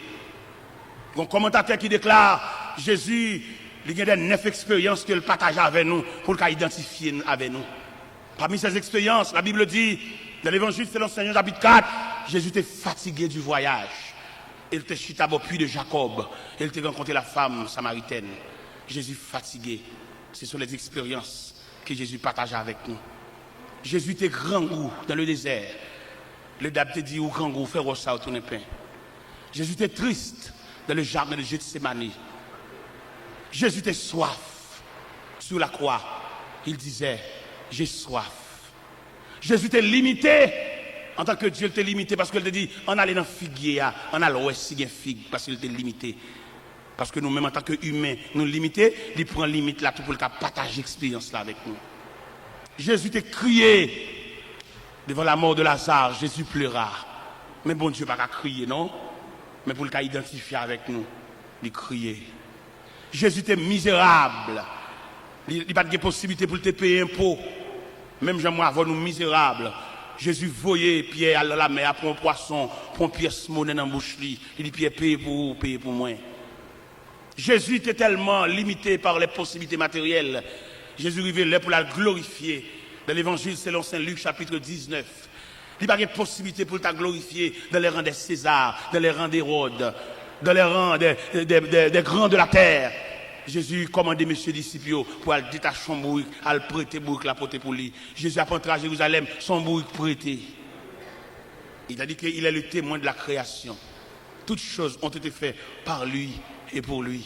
Un commentateur qui déclare, Jésus, il y a des 9 expériences qu'il partage avec nous, pour qu'il identifie avec nous. Parmi ces expériences, la Bible dit, dans l'évangile selon Saint Jean chapitre 4, Jésus était fatigué du voyage. Il était chita au puits de Jacob. Il était rencontré la femme samaritaine. Jésus fatigué. Ce sont les expériences que Jésus partage avec nous. Jésus était grand goût dans le désert. Le dab te dit, ou grand goût, faire ça au tourner pain. Jésus était triste dans le jardin de Gethsémani. Jésus était soif sur la croix. Il disait, j'ai soif. Jésus était limité. En tant que Dieu, il était limité parce qu'il te dit, on allait dans le figuier, on allait ouais, si bien figue, parce qu'il était limité. Parce que nous-mêmes, en tant qu'humains, nous limités, il prend limite là tout pour le cas partager l'expérience là avec nous. Jésus était crié devant la mort de Lazare, Jésus pleura. Mais bon Dieu, pas qu'à crier, non? Mais pour le cas identifier avec nous, il criait. Jésus était misérable. Il n'y a pas de possibilité pour te payer un impôt. Même Jean-moi, avant nous misérables. Jésus voyait Pierre à la mer, après un poisson, pour une pièce monnaie dans la bouche. Il dit, Pierre, paye pour moi. Jésus était tellement limité par les possibilités matérielles. Jésus arrivait là pour la glorifier. Dans l'évangile selon Saint Luc, chapitre 19. Il n'y a pas de possibilité pour la glorifier dans les rangs des Césars, dans les rangs d'Hérode, dans les rangs des grands de la terre. Jésus commandait messieurs disciples pour aller détacher son bourrique, aller prêter bourrique la porter pour lui. Jésus a rentré à Jérusalem, son bourrique prêté. Il a dit qu'il est le témoin de la création. Toutes choses ont été faites par lui et pour lui.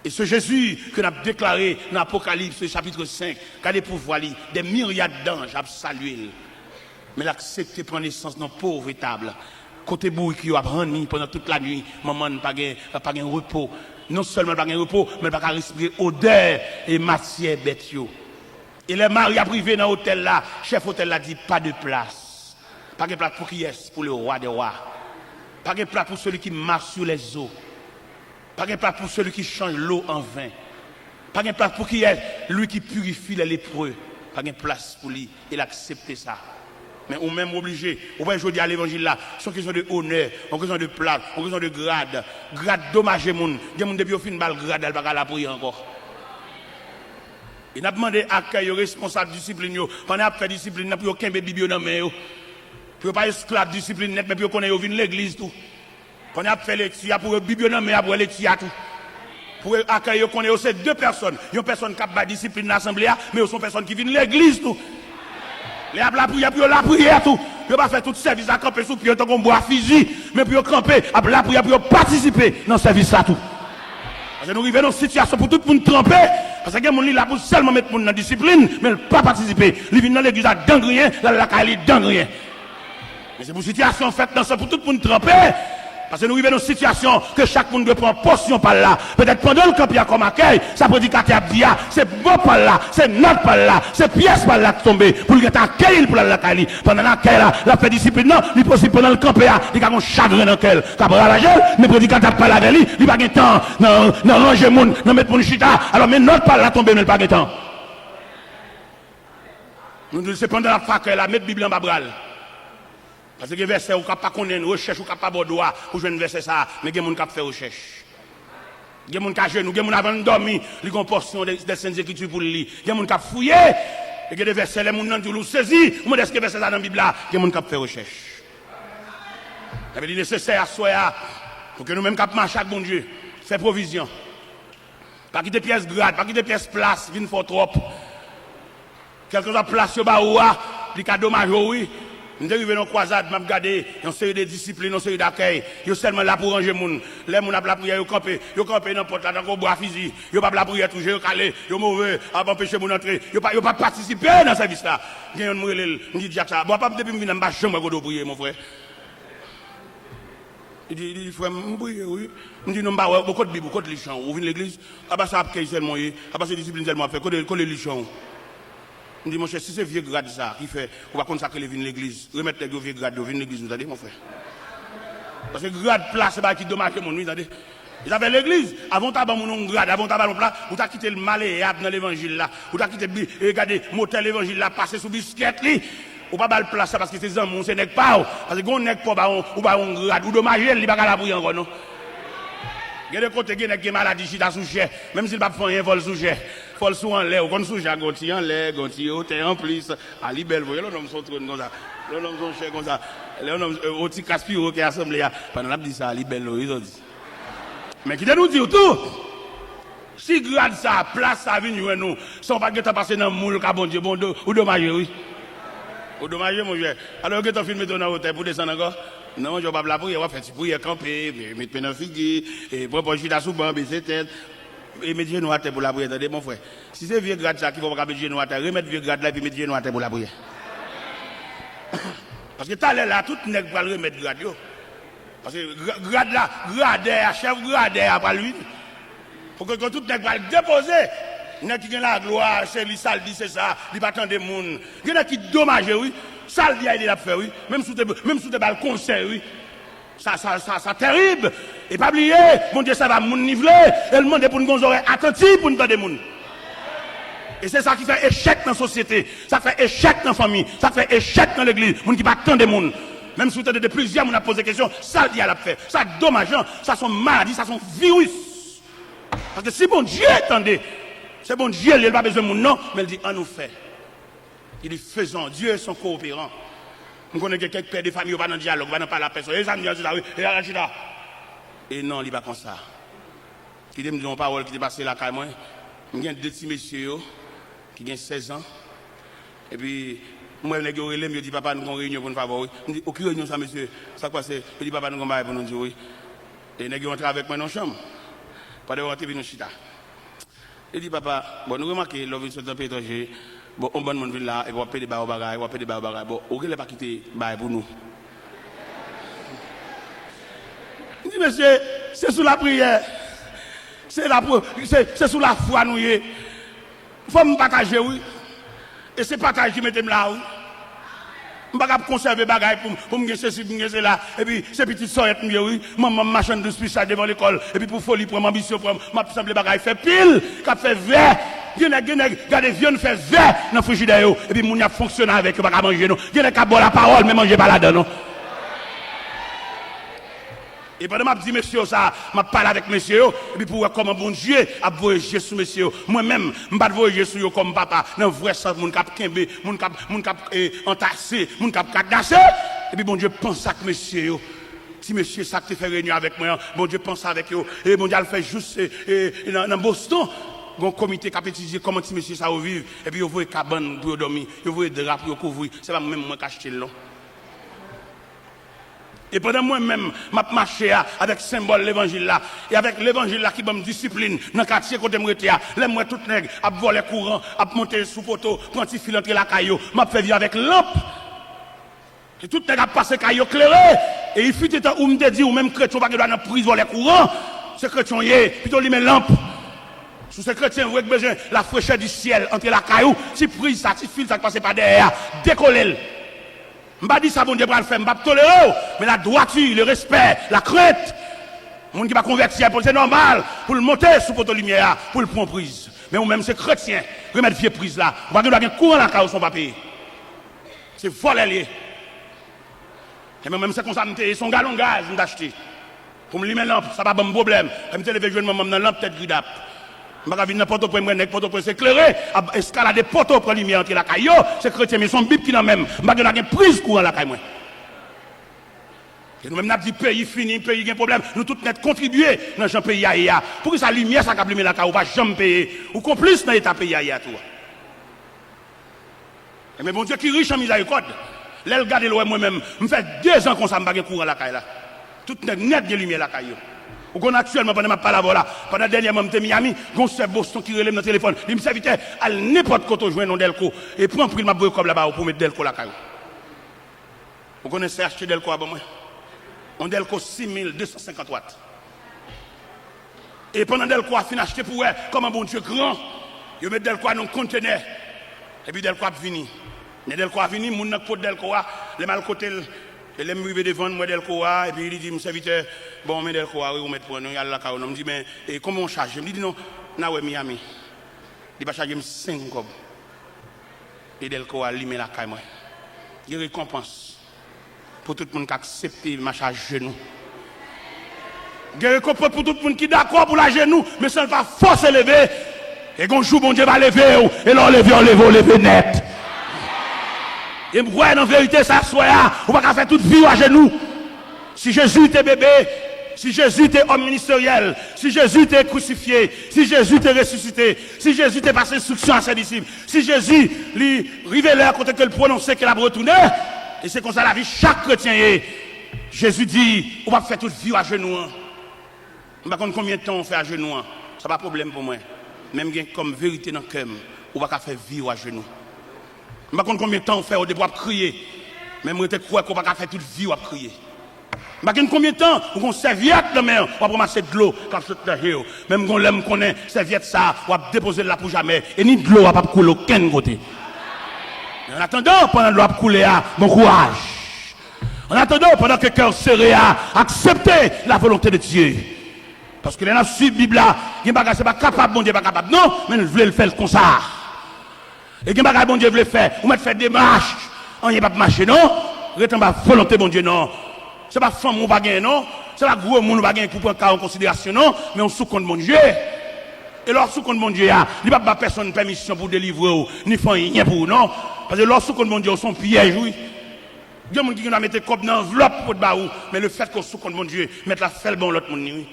Et ce Jésus que nous avons déclaré dans l'Apocalypse chapitre 5, qu'à des pouvoirs, des myriades d'anges ont salué. Mais l'accepter prendre naissance dans pauvre table. Côté bourrique qui a rendu pendant toute la nuit, maman n'a pas de repos. Non seulement pas de repos, mais pas de respirer odeur et matière bête. Et les maris à privé dans l'hôtel là, chef hôtel là dit pas de place. Pas de place pour qui est pour le roi des rois. Pas de place pour celui qui marche sur les eaux. Pas de place pour celui qui change l'eau en vin. Pas de place pour qui est lui qui purifie les lépreux. Pas de place pour lui. Il accepte ça. Mais on même obligé. On va aujourd'hui à l'évangile là. C'est une question de honneur, une question de place, une question de grade. Grade dommage moun. Il y a moun depuis au fin bal grade, elle va la prier encore. Il a demandé à accueil responsable discipline pendant après discipline n'a plus aucun bébé dans main yo. Pour pas esclave discipline net mais pour connaître venir l'église tout. Pendant après lecture pour bibio dans main après lecture tout. Pour accueillir connaître c'est deux personnes, une personne qui a discipline dans l'assemblée mais sont personnes qui viennent l'église tout. Les la prière pour la prière tout. Pour pas faire tout service à camper sous pied tant qu'on boit fusil mais pour camper à la prière pour participer dans service ça tout. Parce que nous arrivons dans une situation pour tout le monde tremper. Parce que les gens là pour seulement mettre le monde dans la discipline, mais ne pas participer. Ils viennent dans l'église à gangrien, là la caille gangrien. Mais c'est pour une situation faite dans ça pour tout le monde tremper. Parce que nous arrivons dans une situation que chaque monde doit prendre portion par là. Peut-être pendant le camp, il y a comme accueil, ça prédicateur a c'est bon par là, c'est notre par là, c'est pièce par là qui tombe. Pour le accueillir pour la caille. Pendant l'accueil là, la fait discipline, non, il est possible pendant le camp, il y a un chagrin dans lequel. Cabra la gel, mais prédicateur parle avec lui, il n'y a pas de temps, non, ranger moun, non, mettre mon chita. Alors, mais notre par là tombe, mais il n'y a pas de temps. Nous, c'est pendant la fac, là, mettre Bible en babral. Parce que verset ou pas connaître recherche ou pas bon droit pour jouer un verset ça mais il y a des gens qui fait recherche. Il y a des gens qui genou, il y a des gens avant de dormir, ils ont portion des saintes écritures pour lire. Il y a des gens qui fouiller, il y a des versets les gens nan tout saisi, ou est-ce que verset ça dans la Bible là, il y a des gens qui fait recherche. Il est nécessaire à soi pour que nous-mêmes qui marchons avec bon Dieu, faire provision. Pas quitter pièce grade, pas quitter pièce place, vinn fort trop. Quelque chose place au bas ou il y a dommage oui. Nous sommes arrivés dans la croisade, nous avons regardé une série de disciplines, une série d'accueil. Ils sont seulement là pour ranger les gens. Les gens ont la prière, ils campent dans le porte, dans le bois physique. Ils n'ont pas la prière toucher, ils calé, ils sont mauvais, avant d'empêcher les gens d'entrer. Ils n'ont pas participé dans ce service-là. Il y a un mourir, il dit Jack ça. Bon, pas depuis que je viens, je ne vais pas prier, mon frère. Il dit, frère, je prier, oui. Je dis, non, beaucoup de Bible, beaucoup de lichons. Vous venez à l'église, ça a pris seulement, c'est discipline seulement, fait, que les lichons. Je dis, mon cher, si c'est vieux grade ça, qui fait, on va consacrer les vignes l'église, remettre les vieux grades, venir l'église, vous avez mon frère. Parce que grade place, c'est qui dommage, mon nuit, vous avez. Ils avaient l'église, avant d'avoir mon grade, avant d'avoir mon plat, vous avez quitté le malléable dans l'évangile là, vous avez quitté, regardez, motel l'évangile là, passé sous biscuit, ou pas le place parce que c'est un mon, c'est n'est pas, parce que on n'est pas, ou pas un grade, ou dommage, il n'y a pas la bouille encore, non. Il y a des côtés qui ont des maladies qui sont sous-chères, même s'ils ne font rien, vol sous-chères. Vol sous en l'air, ou comme sous-chères, gonti en l'air, gonti au thé en plus. À libelle, vous voyez, les hommes sont trop comme ça. Les hommes sont chers comme ça. Les hommes, au petit Caspiro qui est assemblé, pendant la dit ça, à libelle, ils ont dit. Mais qui nous dit tout? Si grade ça, place ça, vient nous, sans pas que tu passes dans le moule, bon Dieu, bon Dieu, ou dommage, oui. Ou dommage, mon Dieu. Alors que tu filmes dans l'hôtel pour descendre encore? Non, je ne vais pas la prier, on va faire prier, camper, mettre dans le figuier, et proposer je suis là sous banc, baisser tête, et mettre genoux à terre pour la prière. Attendez, mon frère. Si c'est vieux grade ça qui va pas mettre genoux à terre, remettre vieux grade là et puis mettre genoux à terre pour la prière. Parce que t'as là, tout n'est pas le remettre grade. Parce que grade là, grade, chef grade après lui. Pour que tout n'est pas le déposer. Il y a qui a la gloire, c'est lui, ça le dit, c'est ça, il n'y a pas tant de monde. Il y a qui dommage, oui. Ça le dit, il a fait, oui. Même sous des balles conseils, oui. Ça, terrible. Et pas oublier, mon Dieu, ça va moun niveler. Et le monde est pour nous oreilles attentives pour nous donner des monde. Et c'est ça qui fait échec dans la société. Ça fait échec dans la famille. Ça fait échec dans l'église. Moun qui pas tant de monde. Même si vous avez de plusieurs, on a posé des questions. Ça le dit, il a fait. Ça dommageant. Ça sont maladies, ça sont virus. Parce que si bon Dieu attendez, c'est bon Dieu, il n'a pas besoin de mon nom, mais il dit, en nous fait. Il dit, faisons, Dieu est son coopérant. Nous connaissons quelques pères de famille, on va dans le dialogue, on va dans la personne. Et ça me dit, oui, et non, il n'est pas comme ça. Il dit, une parole qui est passée là, quand même. Il y a deux petits messieurs qui ont 16 ans. Et puis, moi, je dis, papa, nous avons une réunion pour nous favoriser. Je dis, aucune réunion, ça, monsieur. Ça, quoi, c'est. Je dis, papa, nous avons une pour nous dire, oui. Et nous avons avec moi dans la chambre. Pas de rentrer, nous chita. Il dit, papa, bon, nous remarquons, l'homme est dans le pétrole, bon, on va nous là, et on va payer des barres au bagage, on va payer des barres au bagage. Bon, on ne va pas quitter les pour nous. Il dit, monsieur, c'est sous la prière. C'est sous la foi, nous. Il faut me partager, oui. Et c'est partage qui mettez là, oui. Je ne peux pas conserver des bagages pour me ceci, pour me cela. Et puis, ces petites soeurs, oui, maman machin de spécial devant l'école. Et puis, pour folie, pour ambition, pour ma simple bagages, fait pile, qui fait vert. Regardez, vieux fait vert dans le frigidaire. Et puis, moun a fonctionné avec eux, pas manger, non. Il y a qui boire la parole, mais manger pas là-dedans, non. Et pendant que je dis, monsieur, ça, je parle avec monsieur, et puis pour voir comment bon Dieu a voyagé sur monsieur. Moi-même, je ne vais pas voyager sur comme papa, dans le vrai sens, mon cap kembe, mon cap entassé, mon cap cadenassé. Et puis bon Dieu pense à monsieur. Si monsieur ça te fait réunion avec moi, bon Dieu pense avec eux. Et bon Dieu le fait juste dans Boston. Un comité qui a étudié comment si monsieur ça vivre. Et puis il voit cabane pour dormir, il voit drap pour couvrir. C'est pas même moi qui achète là. Et pendant moi-même, je marche avec le symbole de l'évangile là. Et avec l'évangile là qui me discipline dans le quartier côté de Mretea. Là, moi, tout nègre, à voler courant, à monter sous poteau, prendre un fil entre la caillou. Je fais vivre avec lampe. Et tout nègre a passé caillou clairé. Et il fut temps où me dit, ou même chrétien, pas que doit dans prise voler courant. Ce chrétien y est, plutôt lui met lampe. Sous ce chrétien, vous avez besoin de la fraîcheur du ciel entre la caillou. Si prise ça, si fil ça qui passe par derrière, décoller. Je ne vais pas dire ça, bon Dieu, pour le faire, je ne vais pas tolérer, mais la droiture, le respect, la crainte, le monde qui va convertir, c'est normal, pour le monter sous votre lumière, pour le prendre prise. Mais vous-même, c'est chrétien, remettre vieux prise là, vous ne pouvez pas courant dans la caille, son papier. C'est voler. Et même, c'est comme ça, son galon gaz, je acheté. Pour me limer lampe, ça n'a pas de problème. Je me téléphone, je me dans la lampe, peut-être gridap. Je ne vais pas venir n'importe quoi, c'est éclairé, escalader porte pour lumière entre la caillou, c'est chrétien, mais son bip qui n'a même, je vais pas prise courant la caillou. Et nous-mêmes, nous avons dit pays fini, pays qui a un problème, nous tous net contribuer dans le pays aïe. Pour que sa lumière, ça capte la caillou, pas jamais payer, ou complice dans l'état pays aïe tout. Mais bon Dieu qui est riche en miséricorde, là, regardez moi-même, je fais 2 ans qu'on s'en bat courant la caillou là. Tout net de lumière la caillou. Ou qu'on actuellement, pendant ma parole là, pendant dernièrement, je suis Miami, on se Boston qui relève dans le téléphone. Il me servit à n'importe quoi, je joins Delco. Et prends pris ma boîte comme là-bas pour mettre Delco la caillou. Vous connaissez acheter Delco à moi? On Delco 6250 watts. Et pendant Delco a fini acheter pour elle, comme un bon Dieu grand, il met Delco dans un conteneur. Et puis Delco a fini. Mais Delco a fini, mon n'a pas Delco, les mal côté. Et les me devant moi Delco et puis il dit mon serviteur bon mais Delco oui on met pour nous y a la caille on me dit mais et comment on charge je me dis non na ouais Miami il va charger 5 cob et Delco a limé la caille moi il récompense pour tout le monde qui accepte ma charge genou il récompense pour tout le monde qui d'accord pour la genou mais ça ne va forcer lever et quand jour bon Dieu va lever et là on lever net. Et moi, en vérité, ça soit, on va faire toute vie à genoux. Si Jésus était bébé, si Jésus était homme ministériel, si Jésus était crucifié, si Jésus était ressuscité, si Jésus était passé instruction à ses disciples, si Jésus lui révélait à côté que le prononçait qu'il a retourné, et c'est comme ça la vie, chaque chrétien est. Jésus dit, on va faire toute vie à genoux. Je ne sais pas combien de temps on fait à genoux. Ça n'a pas de problème pour moi. Même comme vérité dans le cœur, on va faire vie à genoux. Je ne sais pas combien de temps on fait au début à crier. Même je crois qu'on va faire toute vie à crier. Je ne sais pas combien de temps on serviette dans la main, on va ramasser de l'eau quand je suis dans le même quand on connaît serviette ça, on va déposer là pour jamais. Et ni de l'eau va pas couler aucun côté. En attendant, pendant que l'eau va couler, bon courage. En attendant, pendant que le cœur serré à accepter la volonté de Dieu. Parce que dans la suite Bible là, il n'y a pas capable, bon Dieu pas capable. Non, mais nous voulons le faire comme ça. Et quand bon Dieu veut faire, on va faire des marches. On n'y a pas de marcher, non? Rétant ma volonté, bon Dieu, non. C'est pas femme ou pas gagner, non? C'est pas gros monde ou pas gagner pour prendre cas en considération, non? Mais on sous compte bon Dieu. Et lorsque sous compte bon Dieu, il n'y a pas personne permission pour délivrer, ni faire rien pour non? Parce que lorsque sous compte bon Dieu, son piège, oui. Il y a des gens qui ont mis des copes dans l'enveloppe pour te baou, mais le fait qu'on sous compte bon Dieu, mettre la felle bon l'autre monde, oui.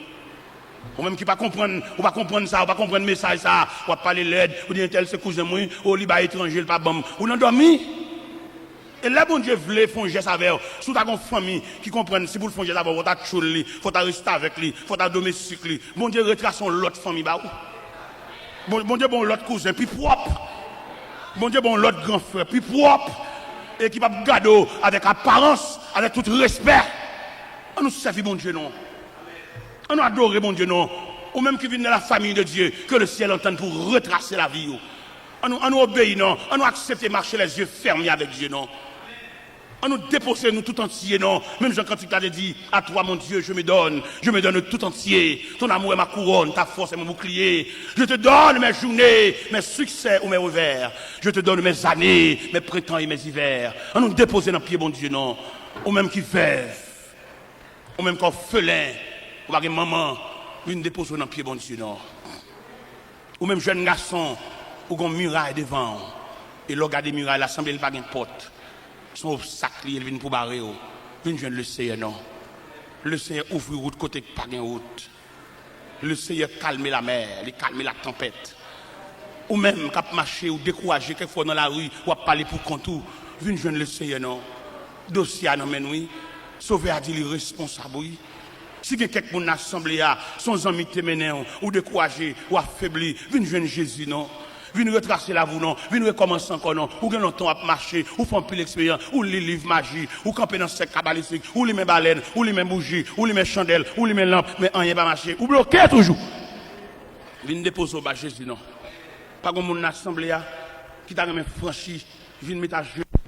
Ou même qui pas comprendre, ou pas comprendre ça, ou pas comprendre le message ça, ou pas parler l'aide, ou dire tel c'est cousin moi, ou liba étranger, pas bon, ou non dormi. Et là bon Dieu voulait faire un geste avec sous ta famille qui comprenne si vous le faites geste avec vous ta chouli, faut ta rester avec lui, faut ta domestique lui. Bon Dieu retrace l'autre famille ba ou. Bon Dieu bon l'autre cousin puis propre. Bon Dieu bon l'autre grand frère puis propre et qui va garder avec apparence, avec tout respect. On nous servir bon Dieu non. On nous adorer bon Dieu non. Ou même qui viennent de la famille de Dieu, que le ciel entende pour retracer la vie. On nous obéit non. On nous accepter marcher les yeux fermés avec Dieu non. On nous dépose nous tout entier, non. Même Jean Cantique a dit, à toi mon Dieu, je me donne tout entier. Ton amour est ma couronne, ta force est mon bouclier. Je te donne mes journées, mes succès ou mes revers. Je te donne mes années, mes printemps et mes hivers. On nous dépose dans le pied, mon Dieu, non. Ou même qui veuve, ou même qu'orphelin, ou même maman, une dépose dans le pied, mon Dieu, non. Ou même jeune garçon, ou qu'on muraille devant. Et l'on regarde les murailles, l'assemblée n'est pas une porte. Son obstacle, il vient pour barrer. Il vient le Seigneur, non. Le Seigneur ouvre route côté pas de route. Le Seigneur calme la mer, il calme la tempête. Ou même, quand marcher ou décourager quelquefois dans la rue, ou parler pour contour, vient joindre le Seigneur, non. Dossier, non, mais oui. Sauver a dit les responsables, oui. Si quelqu'un dans l'assemblée, son ami te mené, ou décourager, ou affaibli, vient joindre Jésus, non. Viens retracer la vous non, viens recommencer encore non, ou gagne longtemps à marcher, ou faire un peu l'expérience, ou les livres magie, ou camper dans ce cabalistique, ou les mêmes baleines, ou les mêmes bougies, ou les mêmes chandelles, ou les mêmes lampes, mais rien pas marcher, ou bloquer toujours. Viens déposer au bas Jésus non. Pas comme mon assemblée qui t'a même franchi, viens mettre à genoux.